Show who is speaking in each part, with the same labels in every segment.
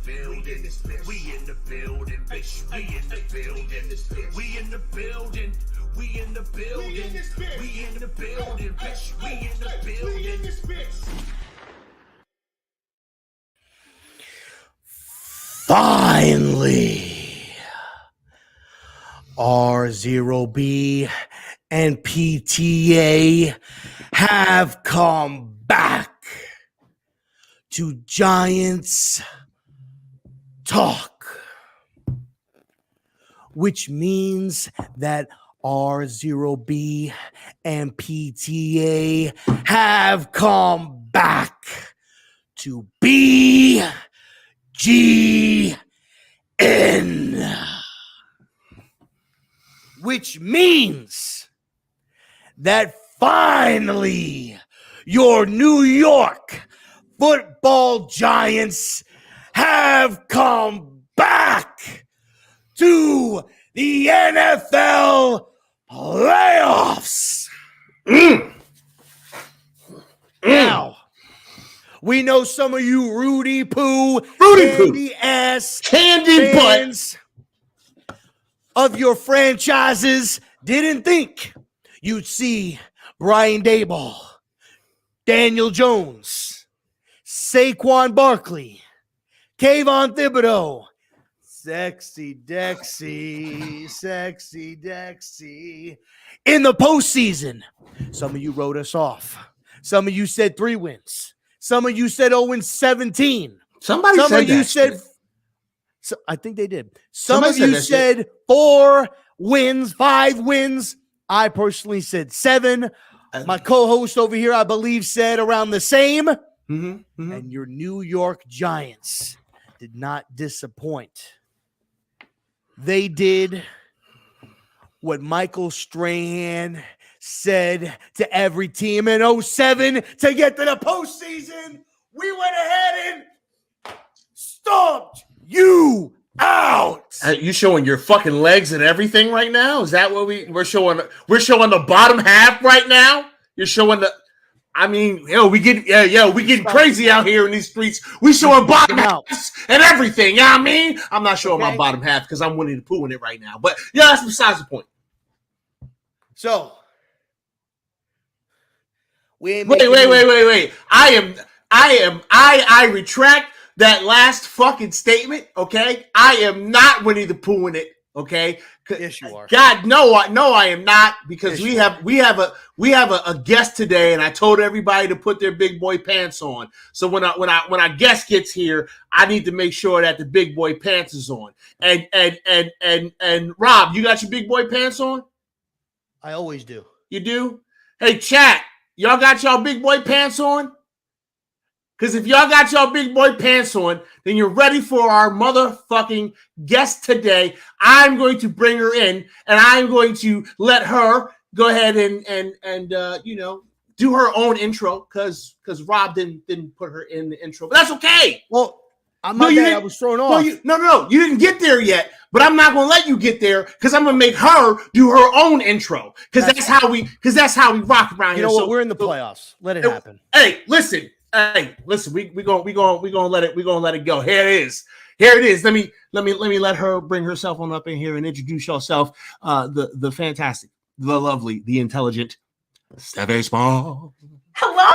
Speaker 1: building. We in the building, bitch. We in the building. We in the building. We in the building. We in the building, bitch. We in the building.
Speaker 2: Finally, RZeroB and PTA have come back to Giants Talk, which means that RZeroB and PTA have come back to BGN, which means that finally your New York Football Giants have come back to the NFL playoffs. Now, we know some of you Rudy Poo, candy ass,
Speaker 3: candy
Speaker 2: fans of your franchises didn't think you'd see Brian Daboll, Daniel Jones, Saquon Barkley, Kayvon Thibodeau, Sexy Dexy in the postseason. Some of you wrote us off. Some of you said 3 wins. Some of you said 0-17. Some of you said, so I think they did. Some of you said 4 wins, 5 wins. I personally said 7. My co-host over here, I believe, said around the same. And your New York Giants did not disappoint. They did what Michael Strahan said to every team in 2007 to get to the postseason. We went ahead and stomped you out.
Speaker 3: You showing your fucking legs and everything right now? Is that what we're showing? We're showing the bottom half right now. You're showing the. I mean, we get crazy out here in these streets. We showing bottom halves and everything. You know what I mean? I'm not showing my bottom half because I'm Winnie the Pooh in it right now. But yeah, that's besides the point.
Speaker 2: So
Speaker 3: wait. I retract that last fucking statement. Okay, I am not Winnie the Pooh in it. Okay.
Speaker 2: Yes, you are.
Speaker 3: God, no, I am not, because we have a guest today, and I told everybody to put their big boy pants on. So when our guest gets here, I need to make sure that the big boy pants is on. And Rob, you got your big boy pants on?
Speaker 2: I always do.
Speaker 3: You do? Hey, chat, y'all got y'all big boy pants on? Because if y'all got y'all big boy pants on, then you're ready for our motherfucking guest today. I'm going to bring her in, and I'm going to let her go ahead and do her own intro, because Rob didn't put her in the intro. But that's okay.
Speaker 2: Well, I was thrown off.
Speaker 3: No, you didn't get there yet. But I'm not going to let you get there, because I'm going to make her do her own intro, because that's how we rock around here.
Speaker 2: You know what? We're in the playoffs. Let it happen.
Speaker 3: Hey, listen. We gonna let it go. Here it is. Let me let her bring herself on up in here and introduce yourself. The fantastic, the lovely, the intelligent Stephanie Small.
Speaker 4: Hello,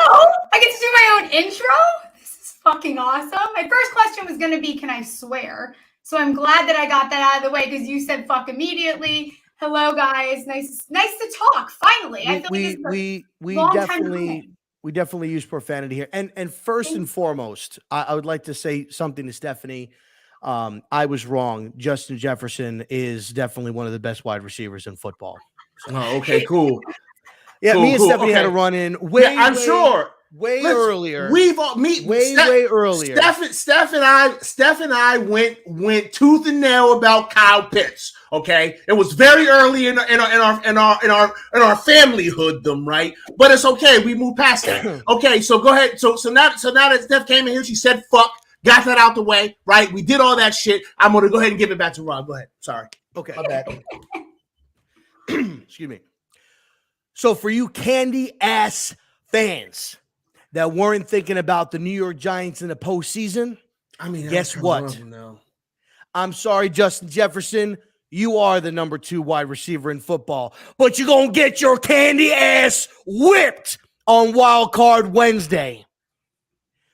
Speaker 4: I get to do my own intro. This is fucking awesome. My first question was gonna be, can I swear? So I'm glad that I got that out of the way, because you said fuck immediately. Hello, guys. Nice to talk. Finally, I feel
Speaker 2: we definitely use profanity here. And first and foremost, I would like to say something to Stephanie. I was wrong. Justin Jefferson is definitely one of the best wide receivers in football.
Speaker 3: So. Oh, okay, cool.
Speaker 2: Yeah, me and Stephanie had a run in way earlier. Way earlier.
Speaker 3: Steph and I went tooth and nail about Kyle Pitts. Okay, it was very early in our familyhood, right? But it's okay. We moved past that. Okay, so go ahead. So now that Steph came in here, she said fuck. Got that out the way, right? We did all that shit. I'm gonna go ahead and give it back to Rob. Go ahead. Sorry.
Speaker 2: Okay. My bad. Excuse me. So for you candy ass fans that weren't thinking about the New York Giants in the postseason,
Speaker 3: I mean,
Speaker 2: guess what? I'm sorry, Justin Jefferson. You are the number 2 wide receiver in football, but you're going to get your candy ass whipped on Wild Card Wednesday.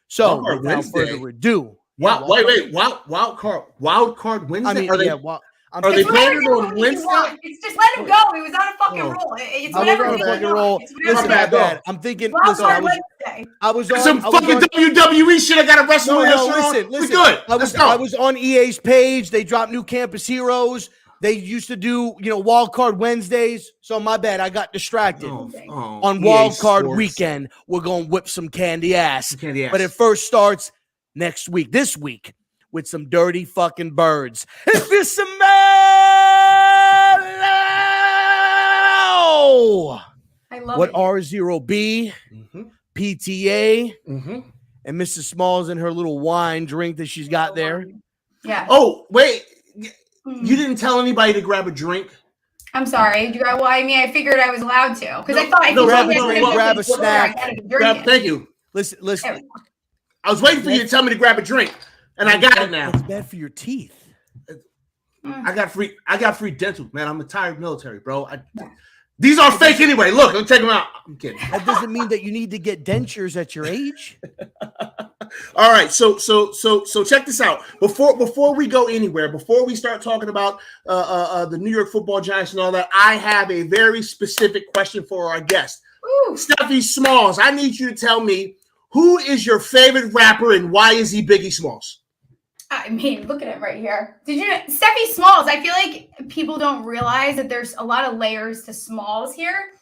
Speaker 2: So, without further ado.
Speaker 3: Wild Card Wednesday?
Speaker 2: I mean,
Speaker 3: are they playing it on Wednesday?
Speaker 4: It's just let him go. He was on a fucking roll. It's whatever.
Speaker 2: Listen, my bad. I'm thinking. Listen, I was on
Speaker 3: some fucking WWE shit. I got to wrestle with.
Speaker 2: Listen.
Speaker 3: Good.
Speaker 2: I was on EA's page. They dropped new Campus Heroes. They used to do, Wild Card Wednesdays. So my bad. I got distracted. On Wild Card weekend, we're going to whip some candy ass. But it first starts this week, with some dirty fucking birds. If you smell what RZeroB, PTA, and Mrs. Smalls and her little wine drink that she's got there.
Speaker 4: Yeah.
Speaker 3: Oh, wait. You didn't tell anybody to grab a drink?
Speaker 4: I'm sorry. Well, I mean, I figured I was allowed to because I thought
Speaker 2: grab a snack.
Speaker 3: Thank you.
Speaker 2: Listen.
Speaker 3: I was waiting for you to tell me to grab a drink, and I got it now.
Speaker 2: It's bad for your teeth.
Speaker 3: I got free dental, man. I'm a retired military, bro. These are fake anyway. Look, let me take them out. I'm kidding.
Speaker 2: That doesn't mean that you need to get dentures at your age.
Speaker 3: All right, so check this out. Before we go anywhere, before we start talking about the New York Football Giants and all that, I have a very specific question for our guest. Steffi Smalls, I need you to tell me, who is your favorite rapper and why is he Biggie Smalls?
Speaker 4: I mean, look at it right here. Did you know Steffi Smalls? I feel like people don't realize that there's a lot of layers to Smalls here.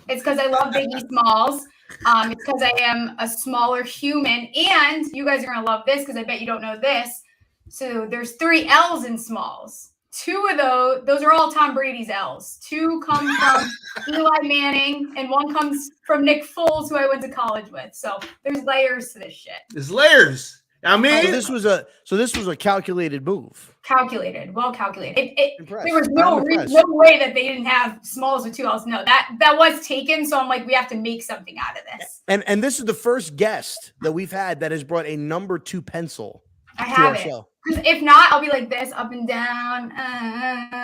Speaker 4: It's because I love Biggie Smalls. It's because I am a smaller human. And you guys are going to love this because I bet you don't know this. So there's 3 L's in Smalls. 2 of those are all Tom Brady's L's. 2 come from Eli Manning, and 1 comes from Nick Foles, who I went to college with. So there's layers to this shit.
Speaker 3: There's layers. I mean,
Speaker 2: this was a calculated move.
Speaker 4: Well calculated. There was no way that they didn't have Smalls with 2 L's. No, that was taken. So I'm like, we have to make something out of this.
Speaker 2: And this is the first guest that we've had that has brought a number 2 pencil.
Speaker 4: I have it. If not, I'll be like this, up and down,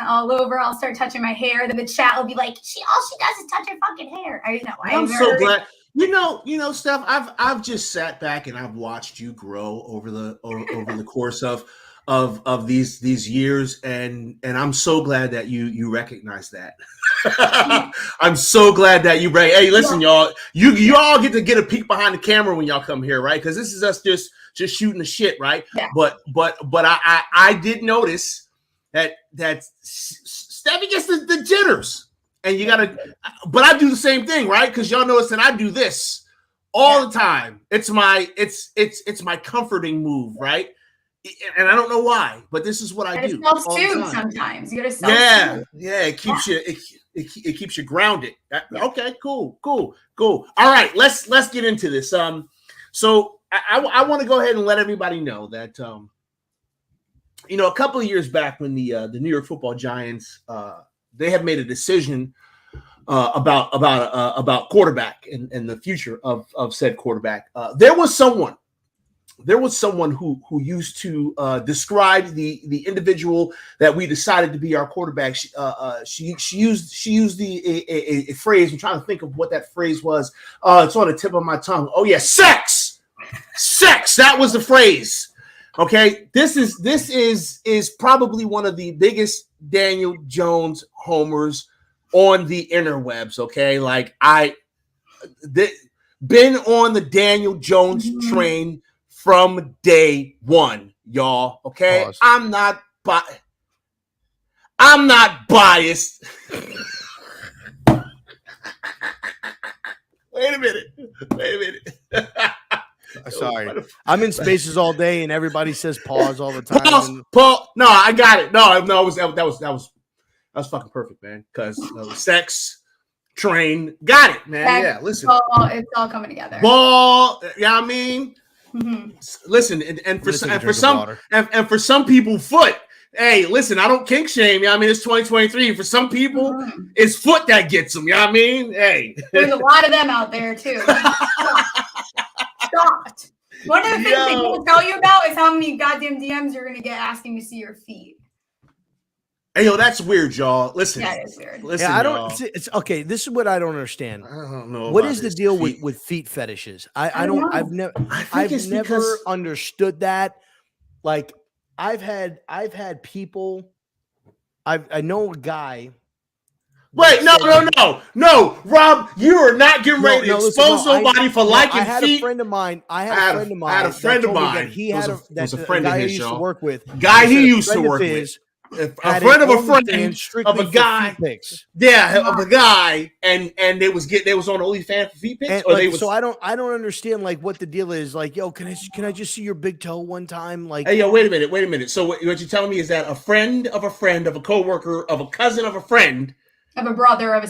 Speaker 4: all over. I'll start touching my hair. Then the chat will be like, all she does is touch her fucking hair.
Speaker 3: I'm so glad. You know, Steph. I've just sat back and I've watched you grow over the course of these years, and I'm so glad that you recognize that. I'm so glad that you bring. Hey, listen, y'all. You all get a peek behind the camera when y'all come here, right? Because this is us just shooting the shit, right?
Speaker 4: Yeah.
Speaker 3: But I did notice that Steffi gets the jitters. And you gotta, but I do the same thing, right? Because y'all notice that I do this all the time. It's my comforting move, right? And I don't know why, but this is what I do.
Speaker 4: It helps too sometimes. You gotta self.
Speaker 3: Yeah. It keeps you. It keeps you grounded. Okay, cool. All right, let's get into this. So I want to go ahead and let everybody know that a couple of years back when the New York Football Giants they had made a decision about quarterback and the future of said quarterback. There was someone who used to describe the individual that we decided to be our quarterback. She used a phrase. I'm trying to think of what that phrase was. It's on the tip of my tongue. Oh yeah, sex. That was the phrase. Okay, this is probably one of the biggest Daniel Jones homers on the interwebs. Okay, like been on the Daniel Jones train from day one, y'all. Okay, pause. I'm not biased. Wait a minute.
Speaker 2: Sorry, I'm in spaces all day, and everybody says pause all the time.
Speaker 3: Pause. No, I got it. No, that was fucking perfect, man. Because sex, train, got it, man. Yeah, listen,
Speaker 4: it's all coming together.
Speaker 3: Ball, yeah, I mean, listen, and for some people, foot. Hey, listen, I don't kink shame. I mean, it's 2023. For some people, it's foot that gets them. You know what I mean? Hey,
Speaker 4: there's a lot of them out there too. Stop. One of the things they don't tell you about is how many goddamn DMs you're gonna get asking to see your feet.
Speaker 3: Hey, yo, that's weird, y'all. Listen.
Speaker 4: Yeah, it's weird.
Speaker 3: Listen,
Speaker 2: I don't. It's okay. This is what I don't understand.
Speaker 3: I don't know.
Speaker 2: What is the deal with feet fetishes? I don't.
Speaker 4: know.
Speaker 2: I've never.
Speaker 3: I've
Speaker 2: never understood that. Like, I've had people. I know a guy.
Speaker 3: Wait, no, Rob, you are not getting ready to expose nobody for liking feet.
Speaker 2: I had a friend of mine. I had a friend of mine. He had a friend of his. He used to work with.
Speaker 3: Guy he used to work with. A friend of a friend of a guy. Yeah, of a guy, and they was on OnlyFans for feet pics.
Speaker 2: So I don't understand like what the deal is. Like, yo, can I just see your big toe one time? Like,
Speaker 3: hey, yo, wait a minute. So what you're telling me is that a friend of a coworker, of a cousin of a friend,
Speaker 4: of a brother of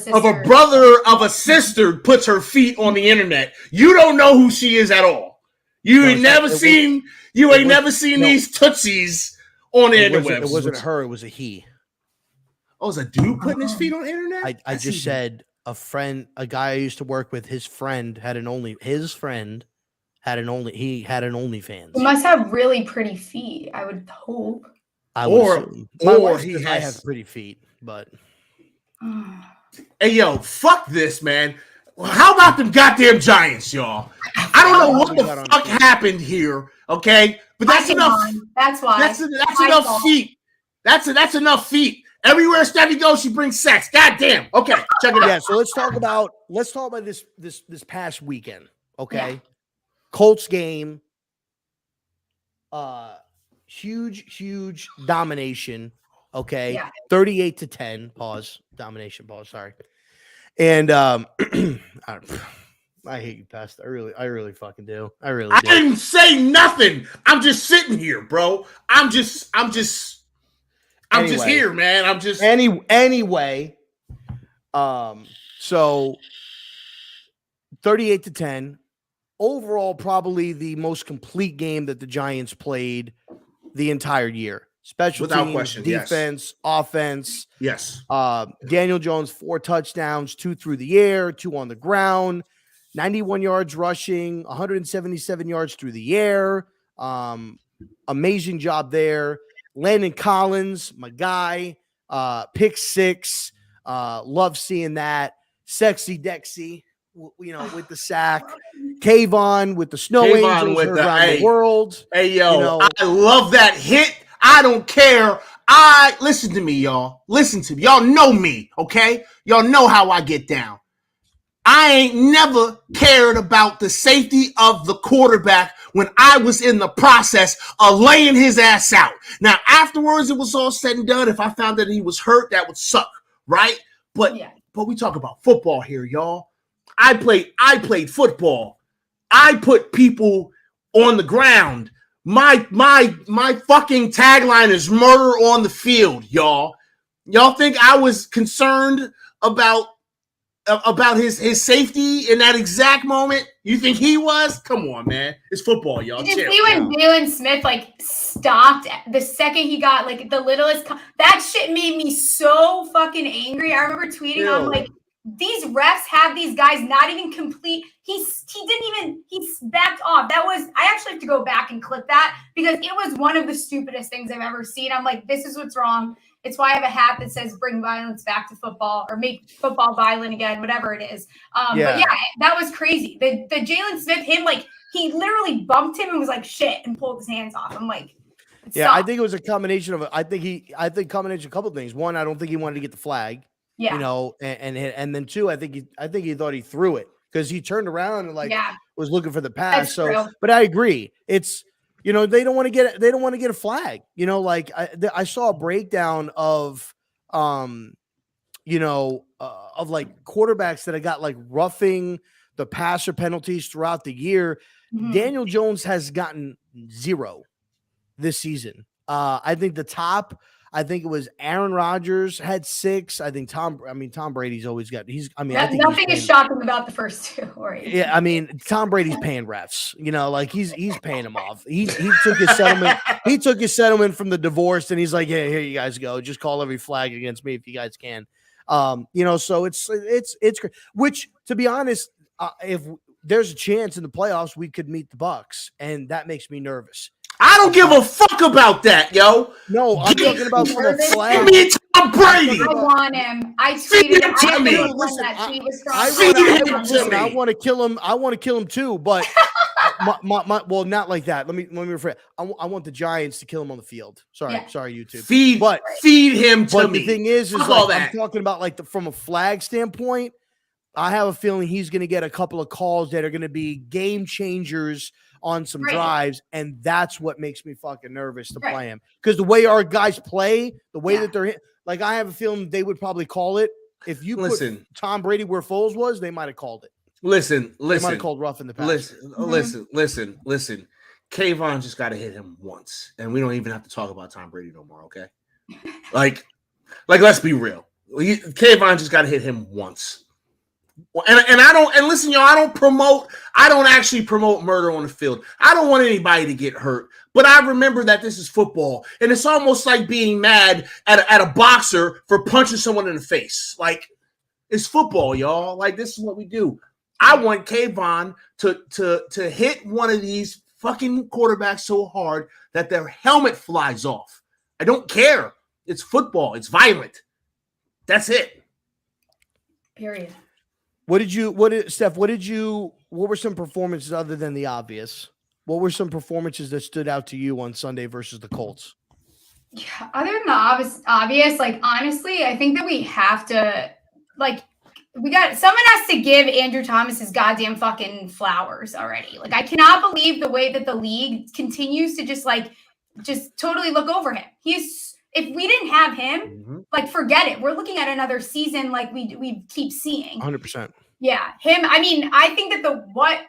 Speaker 4: a sister,
Speaker 3: puts her feet on the internet. You don't know who she is at all. You ain't never seen these tootsies on the internet.
Speaker 2: It wasn't her. It was a he.
Speaker 3: Oh, it was a dude putting his feet on the internet?
Speaker 2: I just said a friend, a guy I used to work with. His friend had an OnlyFans.
Speaker 4: He must have really pretty feet. I would hope.
Speaker 2: I have pretty feet, but.
Speaker 3: Hey, yo, fuck this, man. How about them goddamn Giants, y'all? I don't know what the fuck happened here, okay? But that's enough.
Speaker 4: That's why.
Speaker 3: That's enough feet. That's enough feet. Everywhere Steffi goes, she brings sex. Goddamn. Okay, check it out.
Speaker 2: Yeah, so let's talk about this past weekend. Okay, yeah. Colts game. Huge domination. Okay, yeah. 38-10. Domination. Sorry. And I hate you, Pest. I really fucking do. I
Speaker 3: didn't say nothing. I'm just sitting here, bro. I'm just here, man.
Speaker 2: Anyway. So 38-10. Overall, probably the most complete game that the Giants played the entire year. Special teams, defense, offense.
Speaker 3: Yes.
Speaker 2: Daniel Jones, 4 touchdowns, 2 through the air, 2 on the ground, 91 yards rushing, 177 yards through the air. Amazing job there. Landon Collins, my guy, pick 6. Love seeing that. Sexy Dexy, with the sack. Kayvon with the snow angels around the world.
Speaker 3: Hey, yo, I love that hit. I don't care. Listen to me, y'all. Listen to me. Y'all know me, okay? Y'all know how I get down. I ain't never cared about the safety of the quarterback when I was in the process of laying his ass out. Now, afterwards, it was all said and done. If I found that he was hurt, that would suck, right? But we talk about football here, y'all. I played football. I put people on the ground. My fucking tagline is murder on the field, y'all. Y'all think I was concerned about his safety in that exact moment? You think he was? Come on, man. It's football, y'all.
Speaker 4: Did you see when Jalen Smith stopped the second he got the littlest? That shit made me so fucking angry. I remember tweeting on these refs have these guys not even complete. He backed off. I actually have to go back and clip that because it was one of the stupidest things I've ever seen. I'm like, this is what's wrong. It's why I have a hat that says bring violence back to football or make football violent again, whatever it is. But yeah, that was crazy. The Jalen Smith, he literally bumped him and was like, shit, and pulled his hands off. I'm like,
Speaker 2: yeah, I think it was a combination of, a couple of things. One, I don't think he wanted to get the flag.
Speaker 4: Yeah.
Speaker 2: And then 2, I think he thought he threw it because he turned around and was looking for the pass. But I agree. It's, they don't want to get a flag. I saw a breakdown of quarterbacks that have got roughing the passer penalties throughout the year. Mm-hmm. Daniel Jones has gotten 0 this season. I think the top. I think it was Aaron Rodgers had 6. I think Tom Brady's always got.
Speaker 4: Nothing is shocking about the first 2.
Speaker 2: Yeah, Tom Brady's paying refs. He's paying them off. He took his settlement. He took his settlement from the divorce, and he's like, "Yeah, here you guys go. Just call every flag against me if you guys can." So it's which, to be honest, if there's a chance in the playoffs we could meet the Bucks, and that makes me nervous.
Speaker 3: I don't give a fuck about that, yo.
Speaker 2: No, I'm talking about from a flag.
Speaker 3: Give me Tom Brady.
Speaker 4: I want him. I tweeted him.
Speaker 3: Feed him to me.
Speaker 2: I want to kill him. I want to kill him too, but well, not like that. Let me rephrase. I want the Giants to kill him on the field. Sorry, YouTube.
Speaker 3: Feed him to me.
Speaker 2: The thing is like, I'm talking about like from a flag standpoint. I have a feeling he's going to get a couple of calls that are going to be game changers on some drives, and that's what makes me fucking nervous to play him. Because the way our guys play, the way that they're like, I have a feeling they would probably call it. If you put Tom Brady where Foles was, they might have called it.
Speaker 3: Listen.
Speaker 2: They might have called rough in the past.
Speaker 3: Listen. Kayvon just got to hit him once, and we don't even have to talk about Tom Brady no more, okay? like let's be real. Kayvon just got to hit him once. And I don't, and listen, y'all, I don't actually promote murder on the field. I don't want anybody to get hurt, but I remember that this is football, and it's almost like being mad at a boxer for punching someone in the face. Like, it's football, y'all. Like, this is what we do. I want Kayvon to hit one of these fucking quarterbacks so hard that their helmet flies off. I don't care. It's football. It's violent. That's it.
Speaker 4: Period.
Speaker 2: Steph, what were some performances other than the obvious? What were some performances that stood out to you on Sunday versus the Colts?
Speaker 4: Yeah, other than the obvious, like, honestly, I think that we have to, like, someone has to give Andrew Thomas his goddamn fucking flowers already. Like, I cannot believe the way that the league continues to just totally look over him. If we didn't have him, like, forget it. We're looking at another season like we keep seeing.
Speaker 2: 100%.
Speaker 4: Yeah, him. I mean, I think that what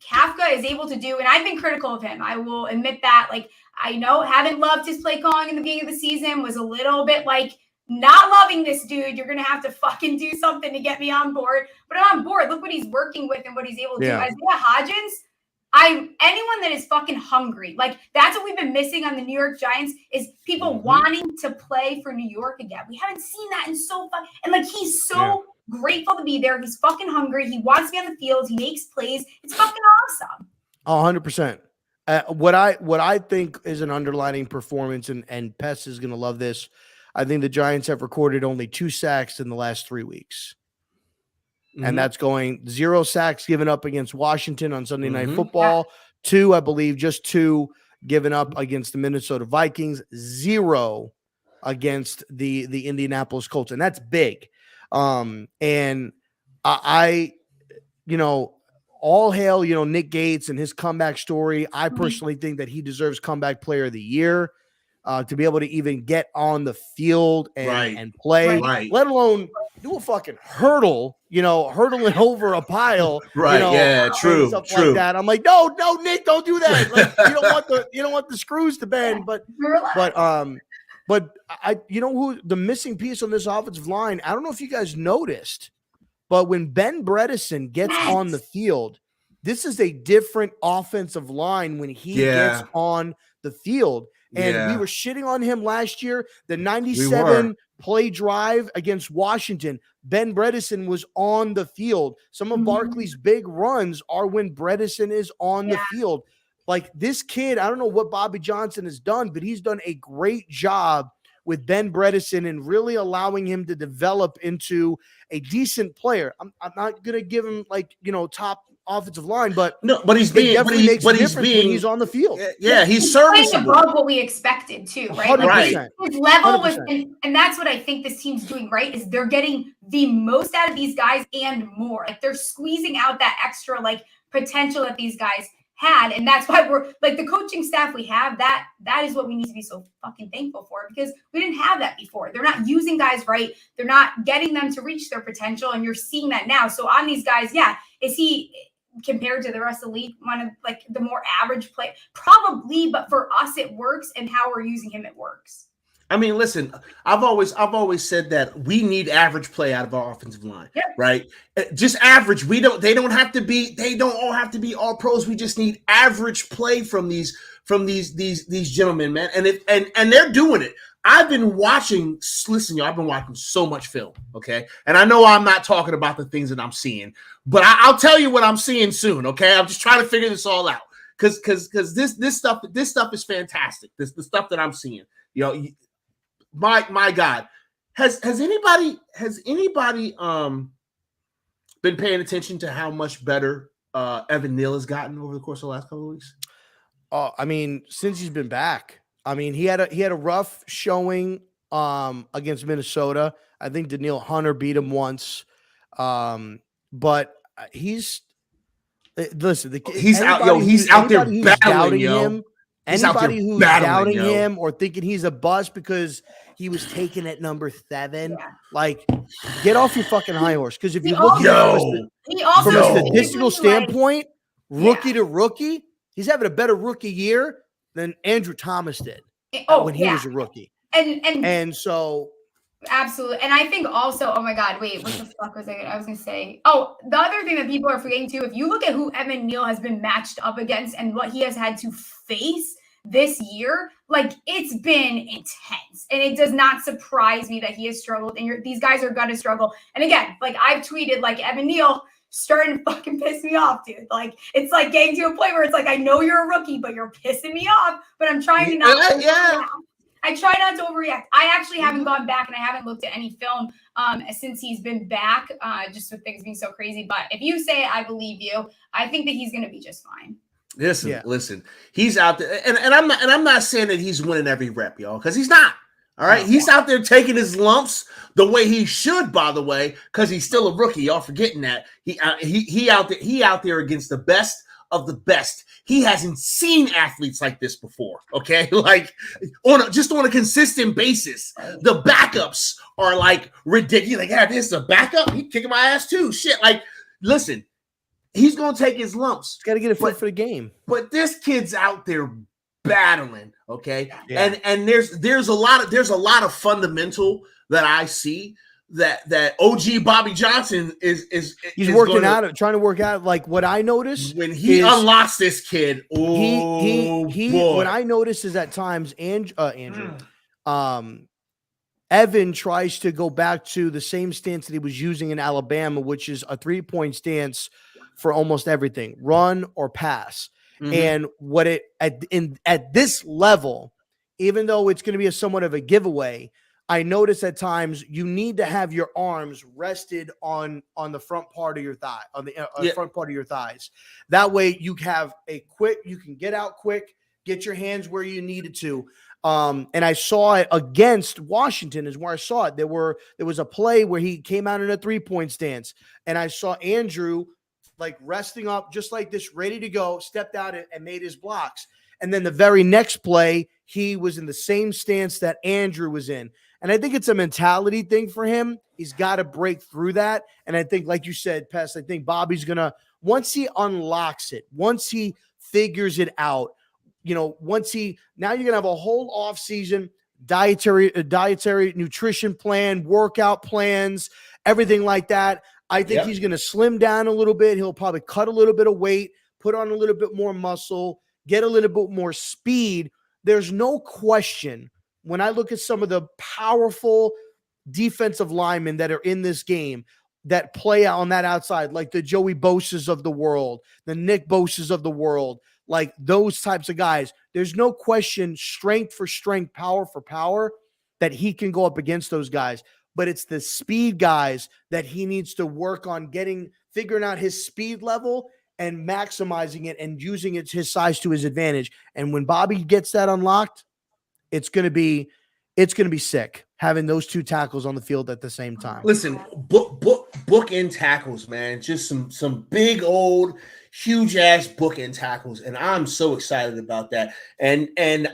Speaker 4: Kafka is able to do, and I've been critical of him. I will admit that. Like, I know, haven't loved his play calling in the beginning of the season. Was a little bit like, not loving this dude. You're gonna have to fucking do something to get me on board. But I'm on board. Look what he's working with and what he's able to do. Isaiah Hodgins. Anyone that is fucking hungry, like, that's what we've been missing on the New York Giants, is people wanting to play for New York again. We haven't seen that in so far. And like, he's so grateful to be there. He's fucking hungry. He wants to be on the field. He makes plays. It's fucking awesome.
Speaker 2: 100%. What I think is an underlining performance, and Pest is going to love this. I think the Giants have recorded only 2 sacks in the last 3 weeks. And that's going 0 sacks given up against Washington on Sunday Night Football. 2, I believe, just 2 given up against the Minnesota Vikings. 0 against the Indianapolis Colts. And that's big. And I all hail, Nick Gates and his comeback story. I personally think that he deserves comeback player of the year. To be able to even get on the field and play, let alone do a fucking hurdle, hurdling over a pile.
Speaker 3: True.
Speaker 2: Like that. I'm like, no, Nick, don't do that. Like, you don't want the screws to bend, but I, who the missing piece on this offensive line, I don't know if you guys noticed, but when Ben Bredesen gets on the field, this is a different offensive line when he gets on the field. And we were shitting on him last year. The 97 play drive against Washington, Ben Bredesen was on the field. Some of Barkley's big runs are when Bredesen is on the field. Like, this kid, I don't know what Bobby Johnson has done, but he's done a great job with Ben Bredesen and really allowing him to develop into a decent player. I'm not going to give him, like, top offensive line, but
Speaker 3: he's being
Speaker 2: when he's on the field.
Speaker 3: He's serviceable.
Speaker 4: Above what we expected too, right?
Speaker 2: 100%.
Speaker 4: His level was, and that's what I think this team's doing right, is they're getting the most out of these guys and more. Like, they're squeezing out that extra potential that these guys had, and that's why we're like, the coaching staff we have, that is what we need to be so fucking thankful for, because we didn't have that before. They're not using guys right. They're not getting them to reach their potential, and you're seeing that now. So on these guys, is he, compared to the rest of the league, one of the more average play? Probably, but for us it works, and how we're using him, it works.
Speaker 3: I mean, listen, I've always said that we need average play out of our offensive line, right? Just average. They don't all have to be all pros. We just need average play from these gentlemen, man. And they're doing it. I've been watching. Listen, y'all, I've been watching so much film. Okay, and I know I'm not talking about the things that I'm seeing, but I'll tell you what I'm seeing soon. Okay, I'm just trying to figure this all out because this stuff is fantastic. The stuff that I'm seeing. My God, has anybody been paying attention to how much better Evan Neal has gotten over the course of the last couple of weeks?
Speaker 2: I mean, since he's been back, I mean, he had a rough showing against Minnesota. I think Daniil Hunter beat him once, but he's listen.
Speaker 3: He's out. Yo, he's out there battling
Speaker 2: him. Anybody who's doubting him or thinking he's a bust because he was taken at number 7, like, get off your fucking high horse. Because if you look at it from a statistical standpoint, rookie to rookie, he's having a better rookie year than Andrew Thomas did when he was a rookie. And so
Speaker 4: absolutely. And I think also, oh my God, wait, what the fuck was I was going to say? Oh, the other thing that people are forgetting too, if you look at who Evan Neal has been matched up against and what he has had to face this year, like, it's been intense. And it does not surprise me that he has struggled. And these guys are going to struggle. And again, like, I've tweeted, like, Evan Neal starting to fucking piss me off, dude. Like, it's like getting to a point where it's like, I know you're a rookie, but you're pissing me off. But I'm trying to not overreact. I try not to overreact. I actually haven't gone back and I haven't looked at any film since he's been back, just with things being so crazy. But if you say it, I believe you. I think that he's going to be just fine.
Speaker 3: Listen, he's out there, and I'm not saying that he's winning every rep, y'all, because he's not. All right, he's out there taking his lumps the way he should, by the way, because he's still a rookie. Y'all forgetting that he out there against the best of the best. He hasn't seen athletes like this before. Okay, like on a consistent basis. The backups are like ridiculous. Like, yeah, this is a backup. He kicking my ass too. Shit, like, listen. He's gonna take his lumps.
Speaker 2: Got to get a fit for the game. But
Speaker 3: this kid's out there battling, okay? Yeah. And there's a lot of fundamental that I see that OG Bobby Johnson is
Speaker 2: trying to work out. Like, what I noticed
Speaker 3: when he unlocks this kid. Oh, boy.
Speaker 2: What I noticed is at times Evan tries to go back to the same stance that he was using in Alabama, which is a 3-point stance for almost everything, run or pass. And what at this level, even though it's going to be somewhat of a giveaway, I notice at times you need to have your arms rested on the front part of your thigh, on the front part of your thighs. That way you have you can get out quick, get your hands where you needed to. And I saw it against Washington is where I saw it. There was a play where he came out in a 3-point stance, and I saw Andrew like resting up just like this, ready to go, stepped out and made his blocks. And then the very next play, he was in the same stance that Andrew was in. And I think it's a mentality thing for him. He's got to break through that. And I think, like you said, Pest, I think Bobby's going to, once he unlocks it, once he figures it out, now you're going to have a whole off season dietary nutrition plan, workout plans, everything like that. I think he's going to slim down a little bit. He'll probably cut a little bit of weight, put on a little bit more muscle, get a little bit more speed. There's no question when I look at some of the powerful defensive linemen that are in this game that play on that outside, like the Joey Bosa's of the world, the Nick Bosa's of the world, like those types of guys, there's no question, strength for strength, power for power, that he can go up against those guys. But it's the speed guys that he needs to work on figuring out his speed level and maximizing it and using his size to his advantage. And when Bobby gets that unlocked, it's going to be sick having those two tackles on the field at the same time.
Speaker 3: Listen, bookend tackles, man. Just some big old huge ass bookend tackles, and I'm so excited about that. And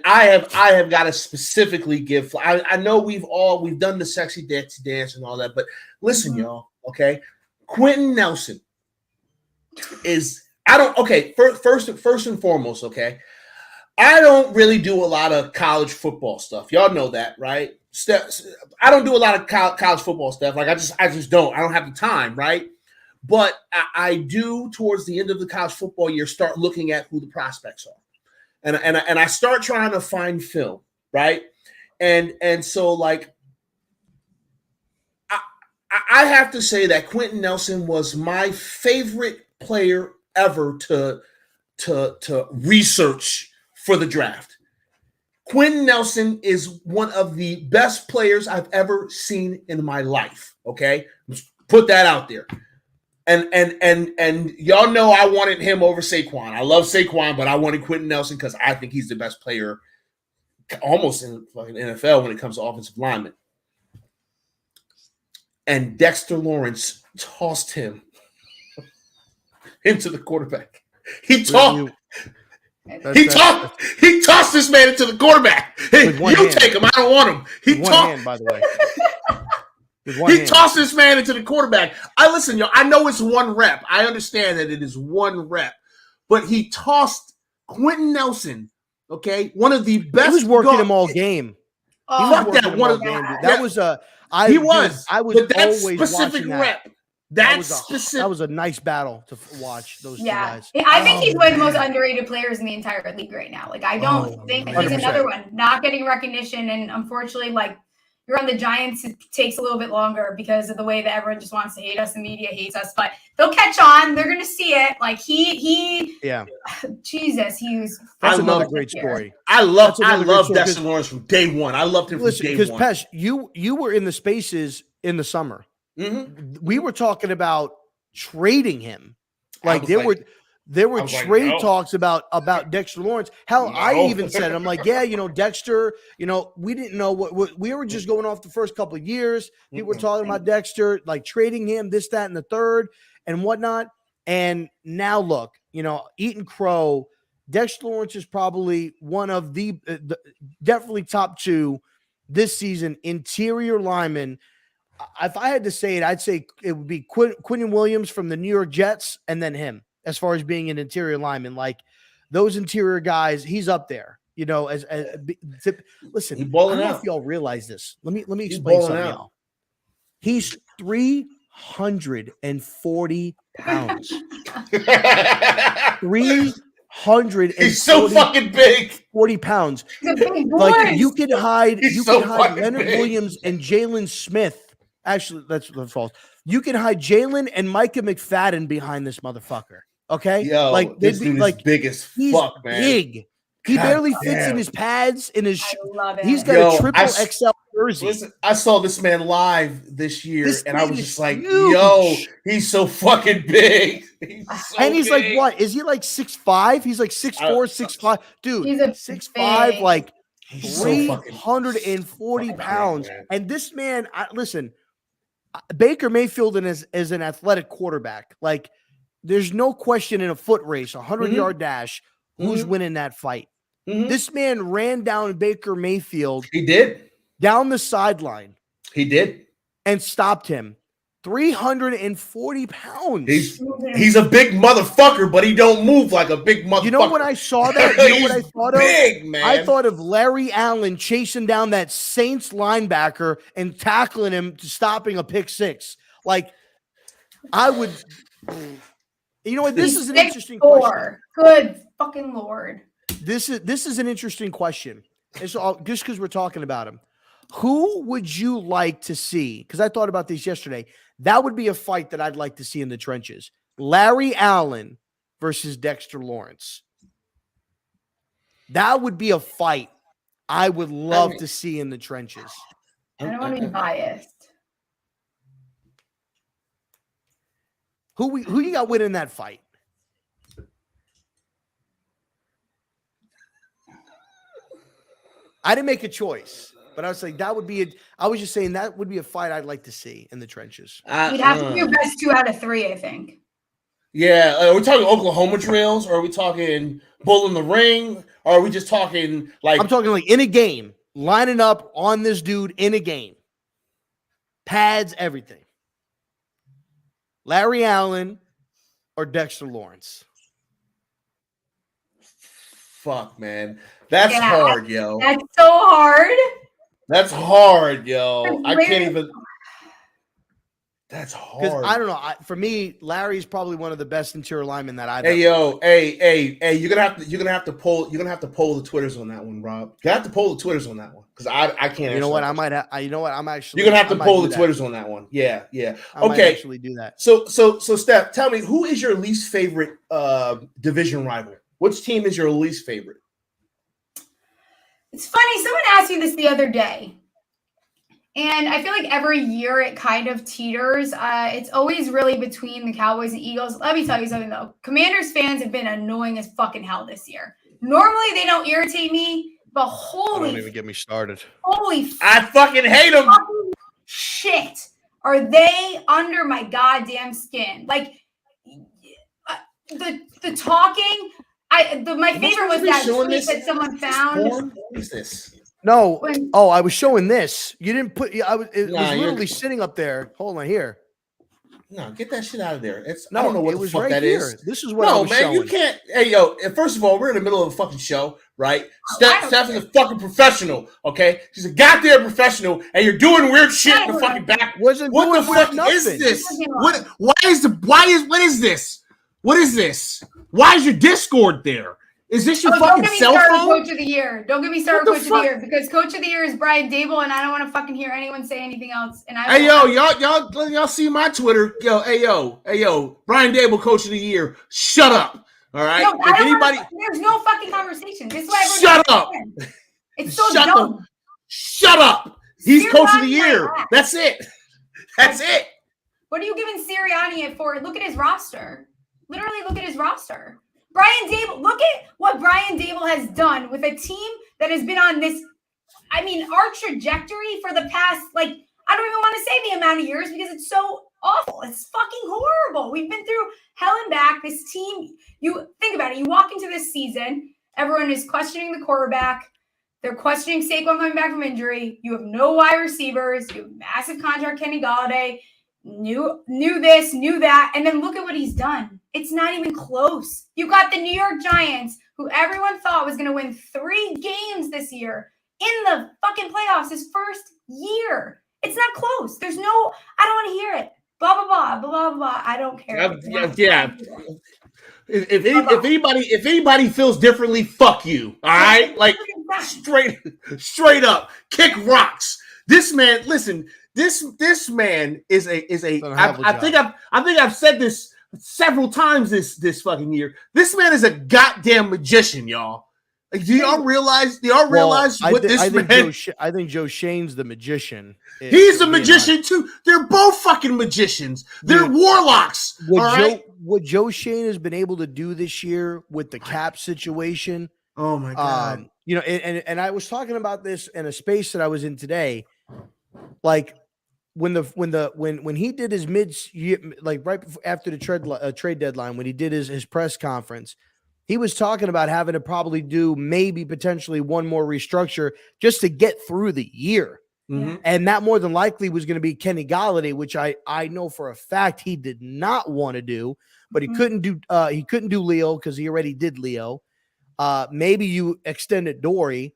Speaker 3: I have got to specifically give. I know we've done the sexy dance and all that, but listen, y'all. Okay, Quentin Nelson is. First and foremost, okay. I don't really do a lot of college football stuff. Y'all know that, right? I don't do a lot of college football stuff. Like I just don't. I don't have the time, right? But I do towards the end of the college football year start looking at who the prospects are, and I start trying to find film, right? And so like I have to say that Quentin Nelson was my favorite player ever to research for the draft. Quentin Nelson is one of the best players I've ever seen in my life. Okay, let's put that out there. And y'all know I wanted him over Saquon. I love Saquon, but I wanted Quentin Nelson because I think he's the best player almost in fucking NFL when it comes to offensive linemen. And Dexter Lawrence tossed him into the quarterback. He tossed this man into the quarterback. Hey, you take him. I don't want him. He tossed, by the way. He tossed this man into the quarterback. Listen, yo. I know it's one rep. I understand that it is one rep, but he tossed Quentin Nelson. Okay, one of the best.
Speaker 2: He was working him all game.
Speaker 3: Fuck that one of
Speaker 2: game. That was a.
Speaker 3: He was.
Speaker 2: I was
Speaker 3: but that
Speaker 2: always
Speaker 3: specific
Speaker 2: watching
Speaker 3: rep.
Speaker 2: That was a nice battle to watch those two guys.
Speaker 4: I think he's one of the most underrated players in the entire league right now. Like I don't think he's
Speaker 2: 100%.
Speaker 4: another one not getting recognition, and unfortunately, like you're on the Giants, it takes a little bit longer because of the way that everyone just wants to hate us. The media hates us, but they'll catch on. They're gonna see it. Like he Jesus, he was.
Speaker 2: That's another great story.
Speaker 3: I love Dexter Lawrence from day one. I loved him from day one.
Speaker 2: Because Pesh, you were in the Spaces in the summer. Mm-hmm. We were talking about trading him. Like there were trade talks about Dexter Lawrence. Hell, I even said, I'm like, yeah, Dexter, we didn't know what we were just going off the first couple of years. People were talking about Dexter, like trading him, this, that, and the third and whatnot. And now look, eating crow, Dexter Lawrence is probably one of the definitely top two this season interior linemen. If I had to say it, I'd say it would be Quinnen Williams from the New York Jets and then him as far as being an interior lineman. Like those interior guys, he's up there, listen, I don't know if y'all realize this. Let me explain something, y'all. He's 340 pounds. 300.
Speaker 3: He's so fucking big.
Speaker 2: 40 pounds. Like you could hide Leonard Williams and Jalen Smith. Actually, that's false. You can hide Jalen and Micah McFadden behind this motherfucker. Okay,
Speaker 3: like this dude is big as fuck, man.
Speaker 2: Big. He barely fits in his pads. He's got a triple XL jersey.
Speaker 3: Listen, I saw this man live this year, and I was just like, huge. Yo, he's so fucking big.
Speaker 2: He's like, what? Is he like 6'5"? He's like 6'4", 6'5". Dude, he's a 6'5", like 340 pounds. And this man, listen, Baker Mayfield is an athletic quarterback. Like, there's no question in a foot race, 100-yard dash, who's winning that fight. This man ran down Baker Mayfield.
Speaker 3: He did.
Speaker 2: Down the sideline.
Speaker 3: He did.
Speaker 2: And stopped him. 340 pounds.
Speaker 3: He's a big motherfucker, but he don't move like a big motherfucker.
Speaker 2: You know when I saw that? You know what I thought
Speaker 3: big,
Speaker 2: of?
Speaker 3: Man.
Speaker 2: I thought of Larry Allen chasing down that Saints linebacker and tackling him to stopping a pick six. Like, I would... You know what? This is an interesting question.
Speaker 4: Good fucking Lord.
Speaker 2: This is an interesting question. It's all just because we're talking about him. Who would you like to see? Because I thought about this yesterday. That would be a fight that I'd like to see in the trenches. Larry Allen versus Dexter Lawrence. That would be a fight I would love to see in the trenches.
Speaker 4: I don't want to be biased.
Speaker 2: Who you got winning that fight? I didn't make a choice, but I was like, that would be I was just saying that would be a fight I'd like to see in the trenches.
Speaker 4: You'd have to do best 2 out of 3, I think.
Speaker 3: Yeah, are we talking Oklahoma drills, or are we talking Bull in the Ring, or are we just talking like?
Speaker 2: I'm talking like in a game, lining up on this dude in a game, pads, everything. Larry Allen or Dexter Lawrence?
Speaker 3: Fuck, man. That's hard, yo.
Speaker 4: That's so hard.
Speaker 3: That's hard, yo. I can't even. That's hard.
Speaker 2: Because I don't know. For me, Larry's probably one of the best interior linemen that I've.
Speaker 3: Hey, you're gonna have to poll the Twitters on that one, Rob. You have to poll the Twitters on that one because I can't.
Speaker 2: You know what? I might. You know what? I'm actually.
Speaker 3: You're gonna have to poll the Twitters on that one. Yeah.
Speaker 2: I might actually do that.
Speaker 3: So, Steph, tell me, who is your least favorite division rival? Which team is your least favorite?
Speaker 4: It's funny. Someone asked me this the other day. And I feel like every year it kind of teeters. It's always really between the Cowboys and Eagles. Let me tell you something, though. Commanders fans have been annoying as fucking hell this year. Normally, they don't irritate me, but
Speaker 2: don't even get me started.
Speaker 3: I fucking hate them.
Speaker 4: Shit. Are they under my goddamn skin? Like, the talking. My favorite was that tweet that someone found.
Speaker 3: What is this?
Speaker 2: No. I was showing this. You didn't put. It was literally sitting up there. Hold on here.
Speaker 3: No, get that shit out of there. I don't know what the fuck
Speaker 2: right
Speaker 3: that
Speaker 2: here.
Speaker 3: is.
Speaker 2: This is what I was showing.
Speaker 3: You can't. Hey, yo. First of all, we're in the middle of a fucking show, right? Steph is a fucking professional. Okay, she's a goddamn professional, and you're doing weird shit in the fucking back. What the fuck is this? What is this? What is this? Why is your Discord there? Is this your fucking cell phone?
Speaker 4: Coach of the year. Don't get me started Coach of the year because Coach of the year is Brian Dable, and I don't want to fucking hear anyone say anything else. And
Speaker 3: y'all see my Twitter? Yo, Brian Dable, Coach of the Year. Shut up. All right.
Speaker 4: No, there's no fucking conversation. This is why
Speaker 3: shut up.
Speaker 4: It's so dumb.
Speaker 3: Shut up. He's Coach of the Year. That's it. That's it.
Speaker 4: What are you giving Sirianni it for? Look at his roster. Literally, look at his roster. Brian Dable, look at what Brian Dable has done with a team that has been on this, our trajectory for the past, I don't even want to say the amount of years because it's so awful. It's fucking horrible. We've been through hell and back. This team, you think about it. You walk into this season, everyone is questioning the quarterback. They're questioning Saquon coming back from injury. You have no wide receivers. You have massive contract, Kenny Golladay. Knew this, knew that, and then look at what he's done. It's not even close. You got the New York Giants, who everyone thought was going to win 3 games this year in the fucking playoffs his first year. It's not close. I don't want to hear it. Blah, blah, blah, blah, blah, blah. I don't care.
Speaker 3: Yeah. If anybody feels differently, fuck you. All right? Straight up. Kick rocks. This man, listen. This man is a. I think I've said this several times this fucking year. This man is a goddamn magician, y'all. Do y'all realize? What this man?
Speaker 2: I think Joe Shane's the magician.
Speaker 3: He's a magician too. They're both fucking magicians. They're warlocks.
Speaker 2: What Joe Shane has been able to do this year with the cap situation.
Speaker 3: Oh my god!
Speaker 2: And I was talking about this in a space that I was in today. Like when he did his mid-year, like right after the trade deadline, when he did his press conference, he was talking about having to probably do maybe potentially one more restructure just to get through the year.
Speaker 3: Mm-hmm.
Speaker 2: And that more than likely was going to be Kenny Golladay, which I know for a fact he did not want to do, but he couldn't do Leo because he already did Leo. Maybe you extended Dory,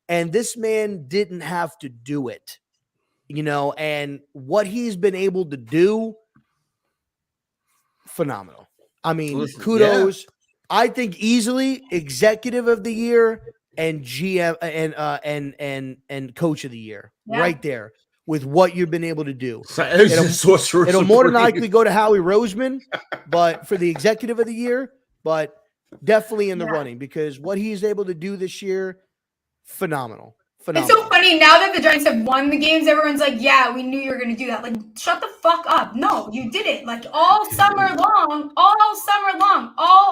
Speaker 2: and this man didn't have to do it. And what he's been able to do, phenomenal. Kudos. Yeah. I think easily executive of the year and GM and coach of the year right there with what you've been able to do. It'll more than likely go to Howie Roseman, but for the executive of the year, but definitely in the running because what he's able to do this year, phenomenal.
Speaker 4: It's so funny now that the Giants have won the games. Everyone's like, "Yeah, we knew you were going to do that." Like, shut the fuck up. No, you didn't. Like all summer long, all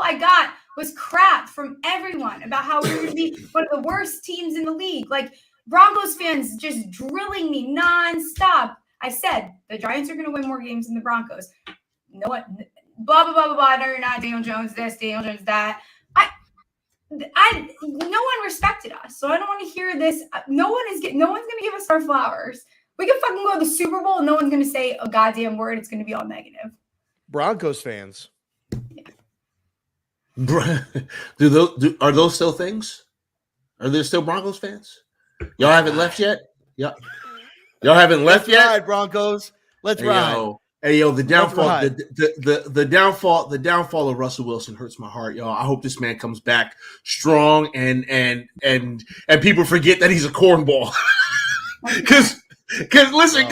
Speaker 4: I got was crap from everyone about how we were going to be one of the worst teams in the league. Like Broncos fans just drilling me nonstop. I said the Giants are going to win more games than the Broncos. No what? Blah blah blah blah blah. No, you're not. Daniel Jones this. Daniel Jones that. No one respected us, so I don't want to hear this. No one's going to give us our flowers. We can fucking go to the Super Bowl, and no one's going to say a goddamn word. It's going to be all negative.
Speaker 2: Broncos fans.
Speaker 3: Yeah. Are those still things? Are there still Broncos fans? Y'all haven't left yet? Y'all haven't left yet?
Speaker 2: Ride, Broncos. Let's ride.
Speaker 3: Hey yo, the downfall of Russell Wilson hurts my heart, y'all. I hope this man comes back strong and people forget that he's a cornball. Cause listen,